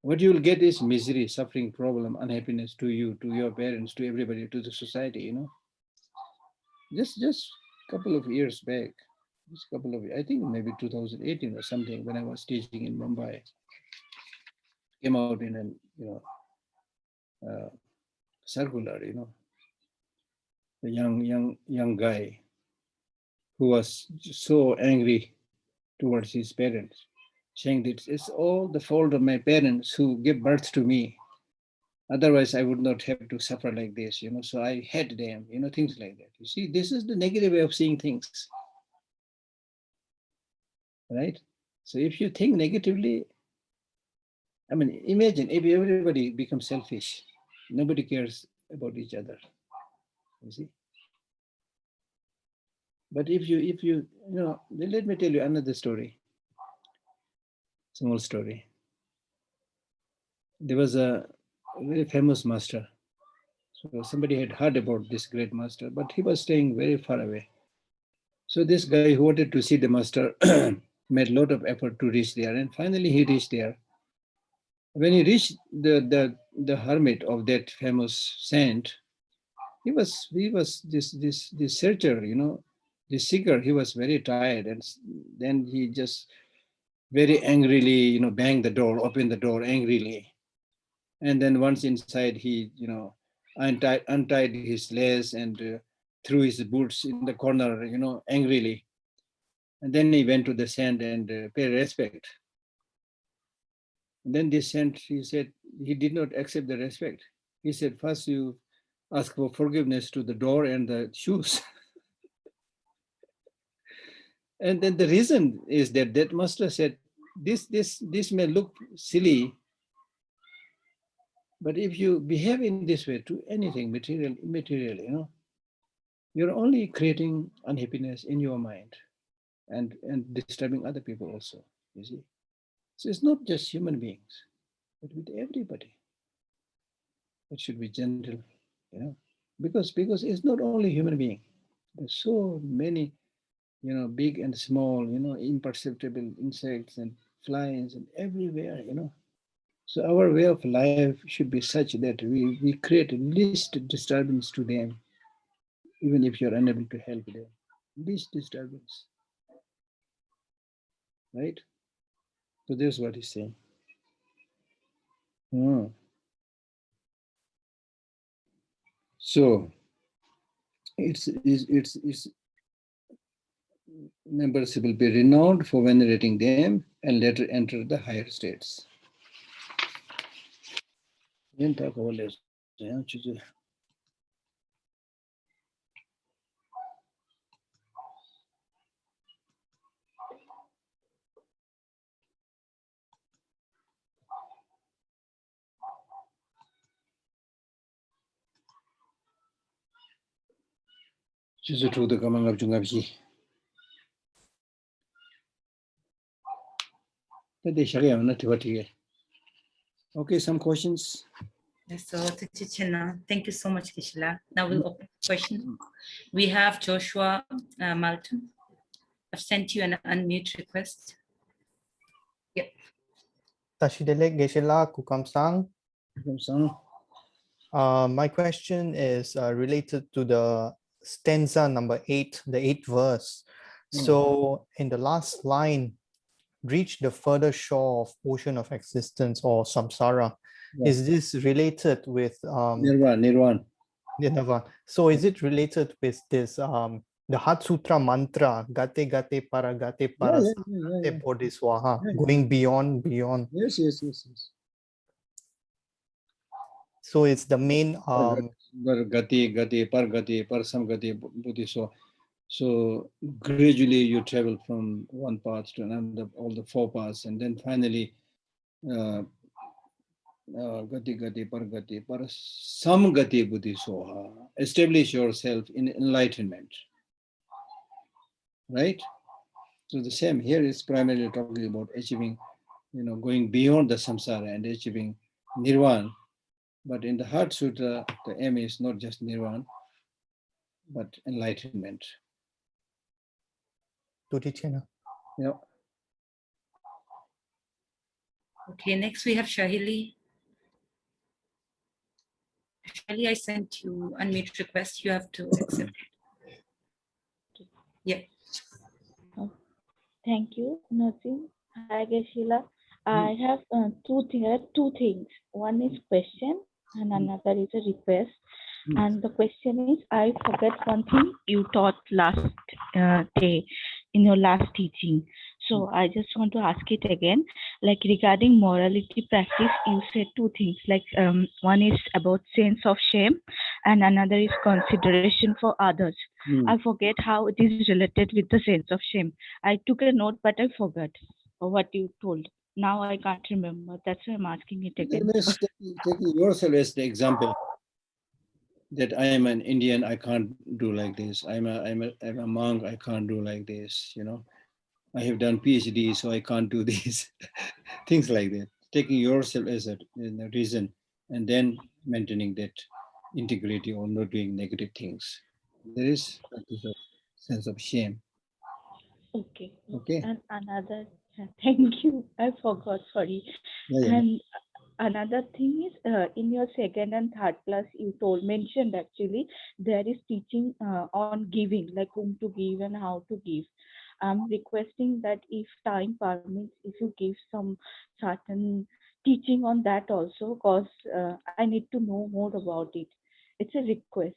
Speaker 3: what you will get is misery, suffering, problem, unhappiness to you, to your parents, to everybody, to the society, you know. Just couple of years back, just couple of, I think maybe 2018 or something, when I was teaching in Mumbai, came out in an, uh, circular, a young guy who was so angry towards his parents, saying that it's all the fault of my parents who gave birth to me. Otherwise, I would not have to suffer like this, So I hate them, things like that. You see, this is the negative way of seeing things, right? So if you think negatively, I mean, imagine if everybody becomes selfish, nobody cares about each other. You see. But if let me tell you another story, small story. There was a very famous master. So somebody had heard about this great master, but he was staying very far away. So this guy who wanted to see the master made a lot of effort to reach there, and finally he reached there. When he reached the hermit of that famous saint, he was this searcher, this seeker. He was very tired, and then he just very angrily, banged the door, opened the door angrily, and then once inside, he untied his lace and threw his boots in the corner, angrily, and then he went to the saint and paid respect. And then this saint, he said, he did not accept the respect. He said, first you ask for forgiveness to the door and the shoes. And then the reason is that master said, this may look silly, but if you behave in this way to anything, material, immaterial, you're only creating unhappiness in your mind and disturbing other people also, you see. So it's not just human beings, but with everybody. It should be gentle, because it's not only human being. There's so many, big and small, imperceptible insects and flies and everywhere, So our way of life should be such that we create least disturbance to them, even if you're unable to help them. Least disturbance, right? So that's what he's saying. So it's members will be renowned for venerating them and later enter the higher states. Okay, some questions?
Speaker 4: So, thank you so much, Kishla. Now we'll open question. We have Joshua Malton. I've sent you an unmute request. Yep.
Speaker 5: Tashidele Geshe Kukamsang. My question is related to the stanza number 8, the 8th verse. So in the last line, reach the further shore of ocean of existence or samsara. Yeah. Is this related with
Speaker 3: Nirvana?
Speaker 5: So is it related with this the Heart Sutra mantra gate gate para gate para gate bodhiswaha, going beyond?
Speaker 3: Yes.
Speaker 5: So it's the main
Speaker 3: gati pargati parsamgati buddhi. So gradually you travel from one path to another, all the 4 paths, and then finally gati pargati parsamgati buddhi soha. Establish yourself in enlightenment. Right? So the same here is primarily talking about achieving, going beyond the samsara and achieving nirvana. But in the Heart Sutra, the aim is not just nirvana, but enlightenment.
Speaker 5: Yeah.
Speaker 4: Okay, next we have Shahili. Shahili, I sent you unmute request. You have to accept it. Yeah.
Speaker 6: Thank you, Nazim. Hi, Geshila. I have two things. One is question and another is a request. And the question is, I forget one thing you taught last day in your last teaching. So I just want to ask it again. Like regarding morality practice, you said two things. Like one is about sense of shame, and another is consideration for others. I forget how it is related with the sense of shame. I took a note, but I forgot what you told. Now I can't remember. That's why I'm asking it again.
Speaker 3: Taking yourself as the example, that I am an Indian, I can't do like this. I'm a monk, I can't do like this. You know, I have done PhD, so I can't do this. Things like that. Taking yourself as a reason, and then maintaining that integrity or not doing negative things. There is a sense of shame.
Speaker 6: Okay.
Speaker 3: Okay.
Speaker 6: And another, thank you. I forgot, sorry.
Speaker 3: Yeah, yeah.
Speaker 6: And another thing is, in your second and third class, you mentioned actually, there is teaching on giving, like whom to give and how to give. I'm requesting that if time permits, if you give some certain teaching on that also, because I need to know more about it. It's a request.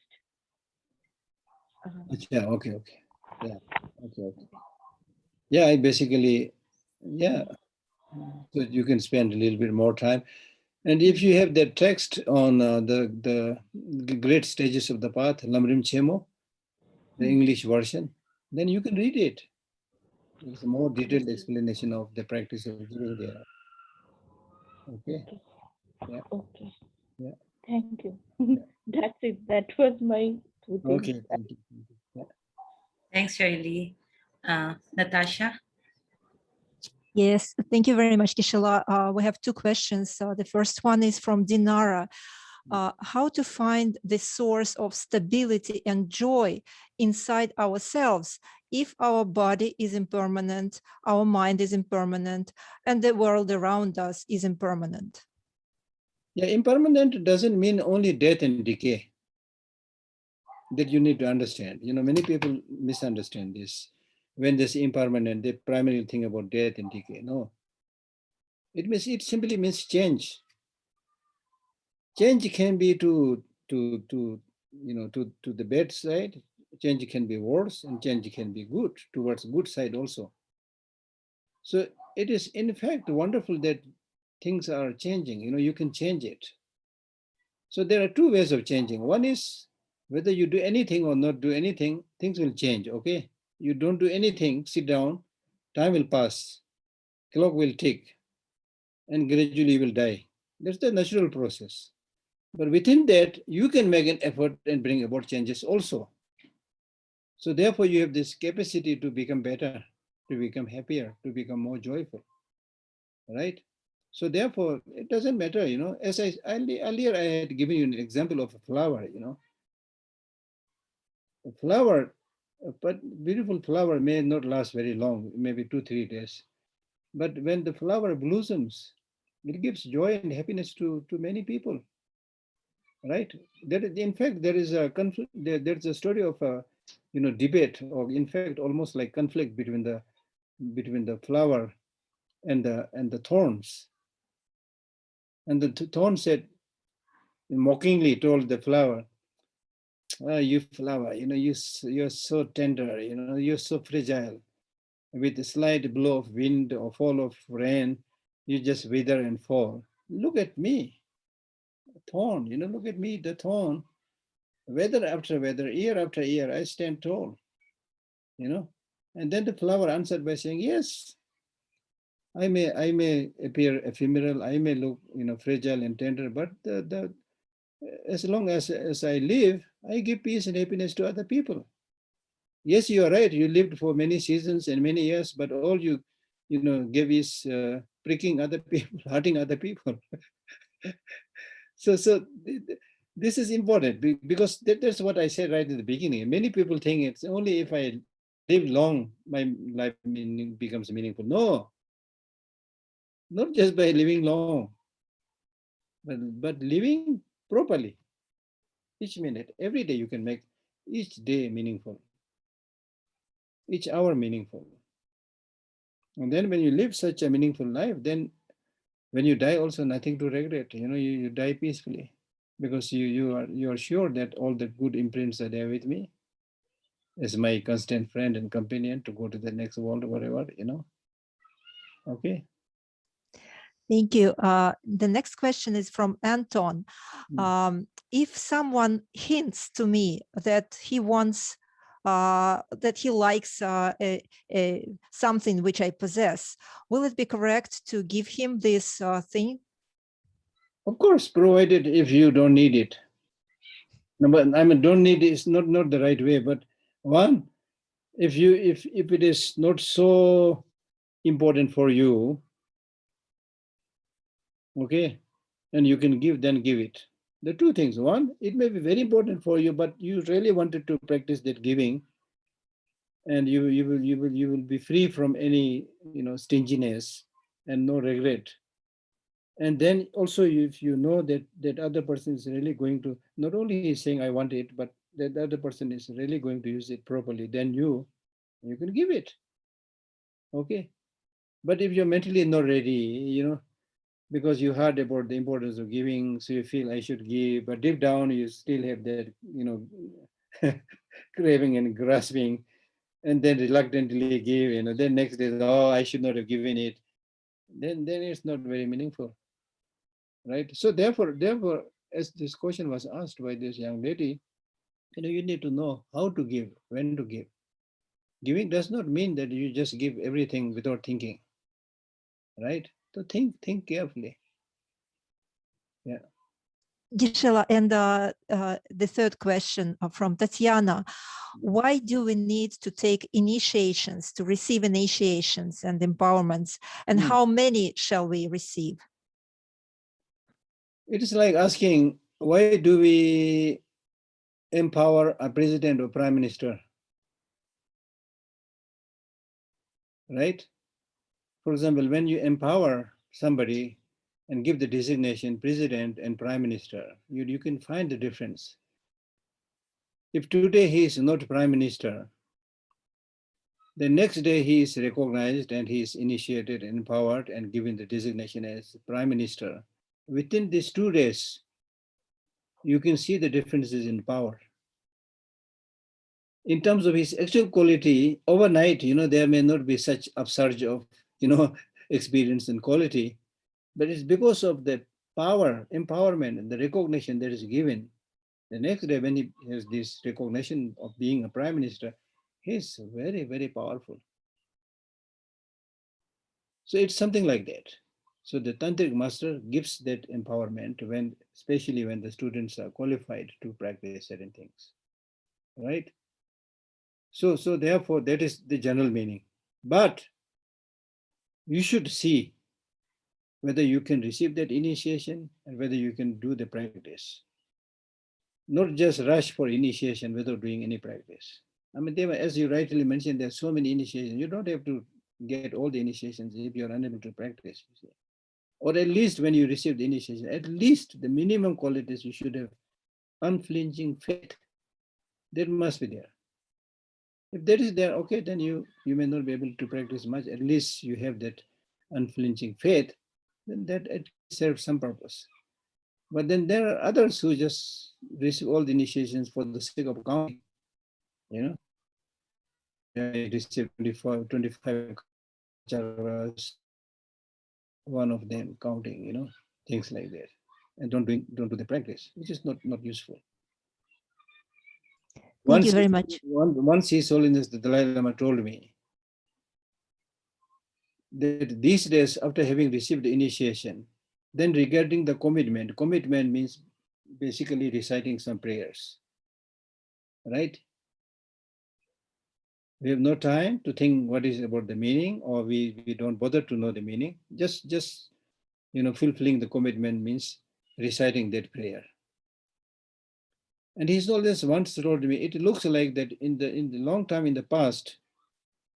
Speaker 3: Yeah, okay. Yeah, okay. Yeah, I basically, yeah. So you can spend a little bit more time. And if you have that text on the great stages of the path, Lamrim Chemo, the English version, then you can read it. There's a more detailed explanation of the practice of giving there. Okay. Yeah.
Speaker 6: Okay.
Speaker 3: Yeah.
Speaker 6: Thank you.
Speaker 3: Yeah.
Speaker 6: That's it. That was my two things.
Speaker 3: Okay. Thank you. Yeah.
Speaker 4: Thanks, Shahili. Natasha.
Speaker 7: Yes, thank you very much, Geshe. We have two questions. The first one is from Dinara. How to find the source of stability and joy inside ourselves if our body is impermanent, our mind is impermanent, and the world around us is impermanent?
Speaker 3: Yeah, impermanent doesn't mean only death and decay. That you need to understand. You know, many people misunderstand this. When they say impermanent, they primarily think about death and decay. No. It simply means change. Change can be to the bad side. Change can be worse, and change can be good, towards good side also. So it is in fact wonderful that things are changing. You know, you can change it. So there are two ways of changing. One is whether you do anything or not do anything, things will change. Okay, you don't do anything, sit down, time will pass, clock will tick, and gradually you will die. That's the natural process. But within that, you can make an effort and bring about changes also. So therefore, you have this capacity to become better, to become happier, to become more joyful, right? So therefore, it doesn't matter, you know, as earlier I had given you an example of a flower, you know. A flower, but beautiful flower may not last very long, maybe 2-3 days. But when the flower blossoms, it gives joy and happiness to many people, right? In fact, there is a there's a story of a debate, or in fact almost like conflict between the flower and the thorns. And the thorn said, mockingly told the flower, you flower, you're so tender, you're so fragile. With a slight blow of wind or fall of rain, you just wither and fall. Look at me, thorn, look at me, the thorn. Weather after weather, year after year, I stand tall, And then the flower answered by saying, yes, I may appear ephemeral, I may look, fragile and tender, but as long as I live, I give peace and happiness to other people. Yes, you are right. You lived for many seasons and many years, but all you gave is pricking other people, hurting other people. So this is important because that's what I said right at the beginning. Many people think it's only if I live long, my life becomes meaningful. No. Not just by living long, but living properly. Each minute, every day you can make each day meaningful, each hour meaningful. And then when you live such a meaningful life, then when you die also nothing to regret. You die peacefully because you are sure that all the good imprints are there with me as my constant friend and companion to go to the next world or whatever. Okay.
Speaker 7: Thank you. The next question is from Anton. If someone hints to me that he wants, that he likes something which I possess, will it be correct to give him this thing?
Speaker 3: Of course, provided if you don't need it. No, but I mean, don't need is not the right way. But one, if it is not so important for you, okay, and you can give, then give it. The two things. One, it may be very important for you, but you really wanted to practice that giving, and you will be free from any stinginess and no regret. And then also, if you know that other person is really going to, not only is saying I want it, but that the other person is really going to use it properly, then you can give it. Okay. But if you're mentally not ready, because you heard about the importance of giving, so you feel I should give, but deep down you still have that, craving and grasping, and then reluctantly give, then next day, oh, I should not have given it. Then it's not very meaningful. Right? So therefore, as this question was asked by this young lady, you need to know how to give, when to give. Giving does not mean that you just give everything without thinking, right? So think carefully. Yeah.
Speaker 7: Geshe, and the third question from Tatiana, why do we need to take initiations, to receive initiations and empowerments, and how many shall we receive?
Speaker 3: It is like asking, why do we empower a president or prime minister? Right? For example, when you empower somebody and give the designation president and prime minister, you can find the difference. If today he is not prime minister, the next day he is recognized and he is initiated, empowered, and given the designation as prime minister. Within these 2 days, you can see the differences in power. In terms of his actual quality, overnight, there may not be such upsurge of, experience and quality, but it's because of the power, empowerment, and the recognition that is given. The next day, when he has this recognition of being a prime minister, he's very, very powerful. So it's something like that. So the tantric master gives that empowerment especially when the students are qualified to practice certain things, right? So therefore, that is the general meaning. But you should see whether you can receive that initiation and whether you can do the practice. Not just rush for initiation without doing any practice. I mean, as you rightly mentioned, there are so many initiations. You don't have to get all the initiations if you're unable to practice. Or at least when you receive the initiation, at least the minimum qualities you should have unflinching faith. That must be there. If that is there, okay, then you may not be able to practice much. At least you have that unflinching faith, then that it serves some purpose. But then there are others who just receive all the initiations for the sake of counting. I received 25 charas, one of them counting, things like that. And don't do the practice, which is not useful.
Speaker 7: Thank you very much.
Speaker 3: Once His Holiness the Dalai Lama told me that these days, after having received the initiation, then regarding the commitment means basically reciting some prayers, right? We have no time to think what is about the meaning, or we don't bother to know the meaning. Just fulfilling the commitment means reciting that prayer. And His Holiness once told me, it looks like that in the long time in the past,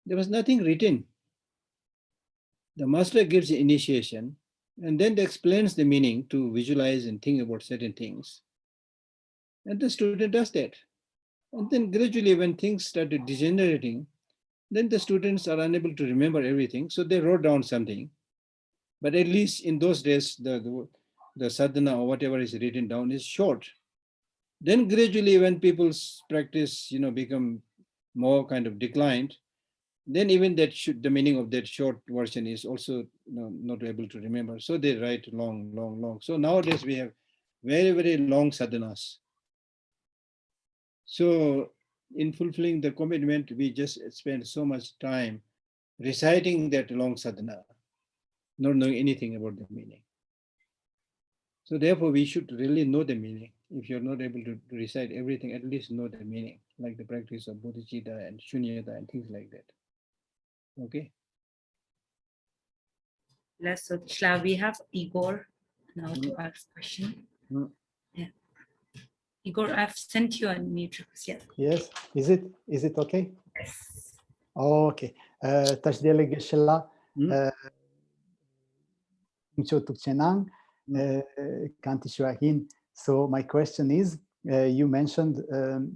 Speaker 3: there was nothing written. the master gives the initiation and then explains the meaning to visualize and think about certain things. And the student does that. And then gradually when things started degenerating, then the students are unable to remember everything. So they wrote down something. But at least in those days, the sadhana or whatever is written down is short. Then gradually when people's practice, become more kind of declined, then even that the meaning of that short version is also not able to remember. So they write long, long, long. So nowadays we have very, very long sadhanas. So in fulfilling the commitment, we just spend so much time reciting that long sadhana, not knowing anything about the meaning. So therefore, we should really know the meaning. If you're not able to recite everything, at least know the meaning, like the practice of bodhicitta and shunyata and things like that. Okay.
Speaker 4: So Kishla, we have Igor now to ask question. Yeah. Igor, I've sent you a mute request. Yeah.
Speaker 5: Yes, is it okay?
Speaker 4: Yes.
Speaker 5: Okay. Tashdele Geshe Lhakdor, Kanti Shuahin. So my question is, you mentioned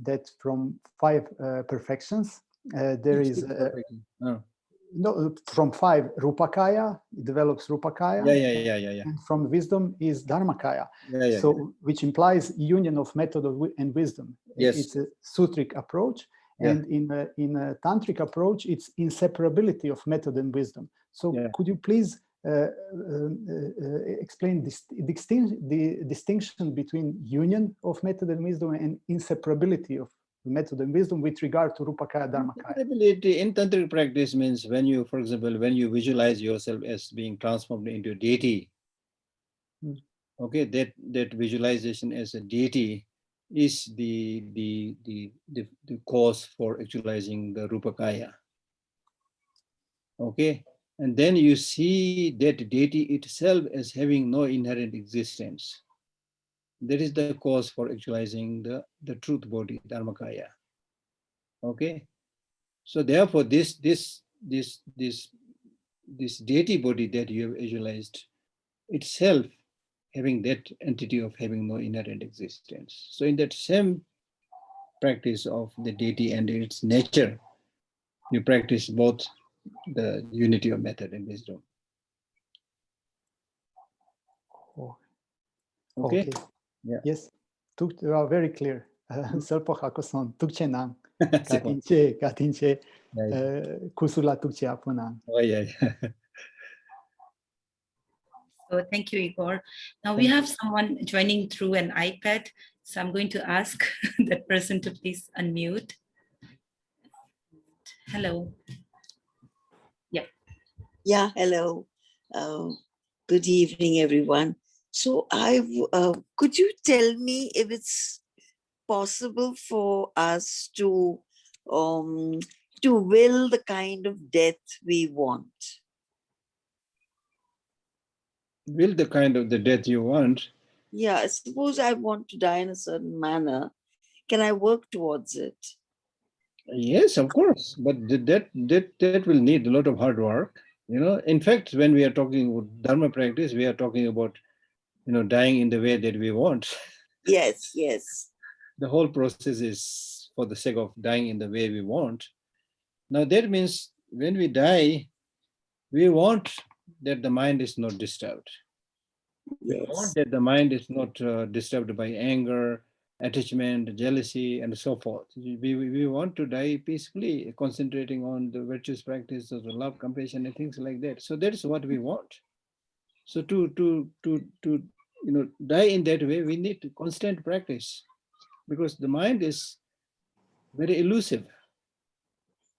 Speaker 5: that from 5 perfections, there is no, from 5 Rupakaya, it develops Rupakaya.
Speaker 3: Yeah.
Speaker 5: And from wisdom is Dharmakaya.
Speaker 3: Yeah.
Speaker 5: So which implies union of method and wisdom.
Speaker 3: Yes.
Speaker 5: It's a sutric approach. And in a tantric approach, it's inseparability of method and wisdom. So could you please explain the distinction between union of method and wisdom and inseparability of method and wisdom with regard to Rupakaya, Dharmakaya?
Speaker 3: Inseparability in tantric practice means when you, for example, when you visualize yourself as being transformed into a deity, okay, that visualization as a deity is the cause for actualizing the Rupakaya. Okay, and then you see that deity itself as having no inherent existence. That is the cause for actualizing the truth body, Dharmakaya. Okay, so therefore this deity body that you have visualized itself having that entity of having no inherent existence. So in that same practice of the deity and its nature, you practice both the unity of method and wisdom. Okay?
Speaker 5: Yeah. Yes. You are very clear. Selpo hakoson tukchenang. Katinche kusula tukche apunang.
Speaker 3: Oh yeah.
Speaker 4: So thank you, Igor. Now we have someone joining through an iPad. So I'm going to ask that person to please unmute. Hello. Yeah.
Speaker 8: Yeah, hello. Good evening, everyone. So could you tell me if it's possible for us to will the kind of death we want?
Speaker 3: Will the kind of the death you want?
Speaker 8: Yeah, suppose I want to die in a certain manner. Can I work towards it?
Speaker 3: Yes, of course. But that will need a lot of hard work. In fact, when we are talking about Dharma practice, we are talking about, dying in the way that we want.
Speaker 8: Yes, yes.
Speaker 3: The whole process is for the sake of dying in the way we want. Now that means when we die, we want that the mind is not disturbed. We want that the mind is not disturbed by anger, attachment, jealousy, and so forth. We want to die peacefully, concentrating on the virtuous practice of the love, compassion, and things like that. So that's what we want. So to die in that way, we need constant practice, because the mind is very elusive.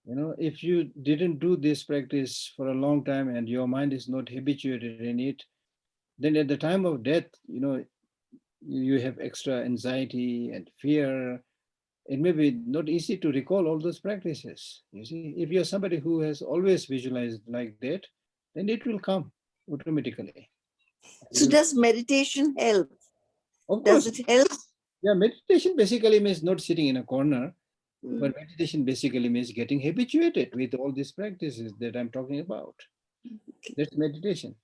Speaker 3: If you didn't do this practice for a long time and your mind is not habituated in it, then at the time of death, you have extra anxiety and fear. It may be not easy to recall all those practices. You see, if you're somebody who has always visualized like that, then it will come automatically.
Speaker 8: So does meditation help?
Speaker 3: Of course.
Speaker 8: Does it help?
Speaker 3: Yeah, meditation basically means not sitting in a corner, but meditation basically means getting habituated with all these practices that I'm talking about. That's meditation.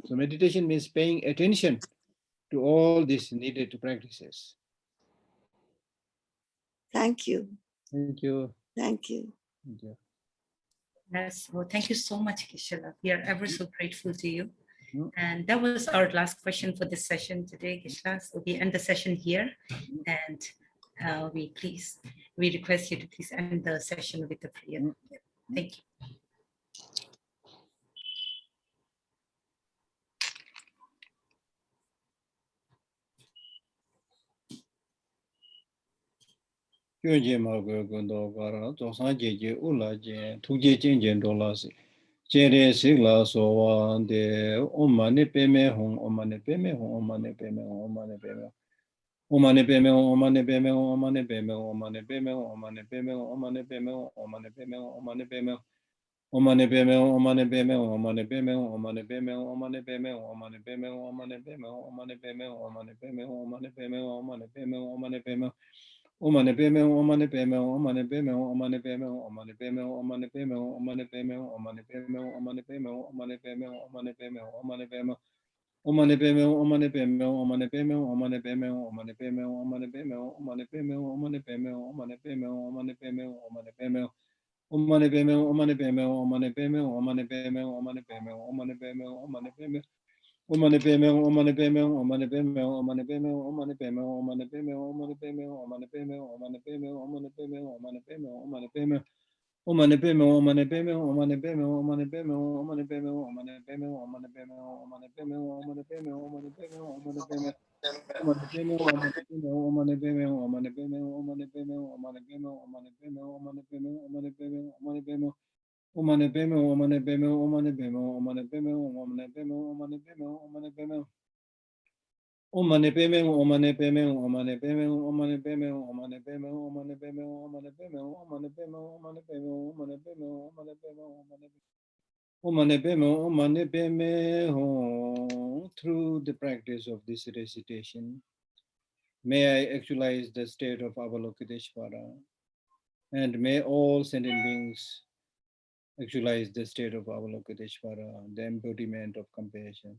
Speaker 3: So meditation means paying attention to all these needed practices.
Speaker 8: Thank you.
Speaker 3: Thank you.
Speaker 8: Thank you.
Speaker 3: Thank you.
Speaker 4: Yes, well, thank you so much, Geshe-la. We are ever so grateful to you.
Speaker 3: Mm.
Speaker 4: And that was our last question for this session today, Geshe-la. So we end the session here, and we request you to please end the session with the prayer. Thank you.
Speaker 3: Kyunje Margo Gundo Gara, Tosan Jeje Ula Jen, Tuji Jinjin Dolasi, Jere Sigla Sowa, de Omani Peme Hong, Omani Peme Hong, Omani Peme Hong, Omani Peme. Omane Peme, Omane Peme, Omane Peme, Omane Peme, Omane Peme, Omane Peme, Omane Peme, Omane Peme. Omane Peme, Omane Peme, Omane Peme, Omane Peme, Omane Peme, Omane Peme, Omane Peme, Omane Peme, Omane Peme, Omane Peme, Omane Peme, Omane Peme. Omane Peme, Omane Peme, Omane Peme, Omane Peme, Omane Peme, Omane Peme, Omane Peme, Omane Peme, Omane Peme, Omane Peme, Omane Peme, Omane Peme. Omane Peme, Omane Peme, Omane Peme, Omane Peme, Omane Peme, Omane Peme, Omane Peme, Omane Peme, Omane Peme, Omane Peme, Omane Peme. Omane Peme, Omane Peme, Omane Peme, Omane Peme, Omane Peme, Omane Peme, Omane Peme. Omane Peme, Omane Peme, Omane Peme, Omane Peme, Omane Peme, Omane Peme, Omane Peme, Omane Peme, Omane Peme, Omane Peme, Omane Peme, Omane Peme. Omane Peme, Omane Peme, Omane Peme, Omane Peme, Omane Peme, Omane Peme, Omane Peme, Omane Peme, Omane Peme, Omane Peme, Omane Peme. Omane Peme, Omane Peme, Omane Peme, Omane Peme, Omane Peme, Omane Peme, Omane Peme, Omane Peme, Omane Peme, Omane Peme. Omane Peme, Omane Peme, Omane Peme, Omane Peme, Omane Peme, Omane Peme, Omane Peme. Omane Peme, Omane Peme, Omane Peme, Omane Peme, Omane Peme, Omane Peme, Omane Peme, Omane Peme, Omane Peme, Omane Peme, Omane Peme, Omane Peme. Omane Peme, Omane Peme, Hum. Through the practice of this recitation, may I actualize the state of Avalokiteshvara, and may all sentient beings actualize the state of Avalokiteshvara, the embodiment of compassion.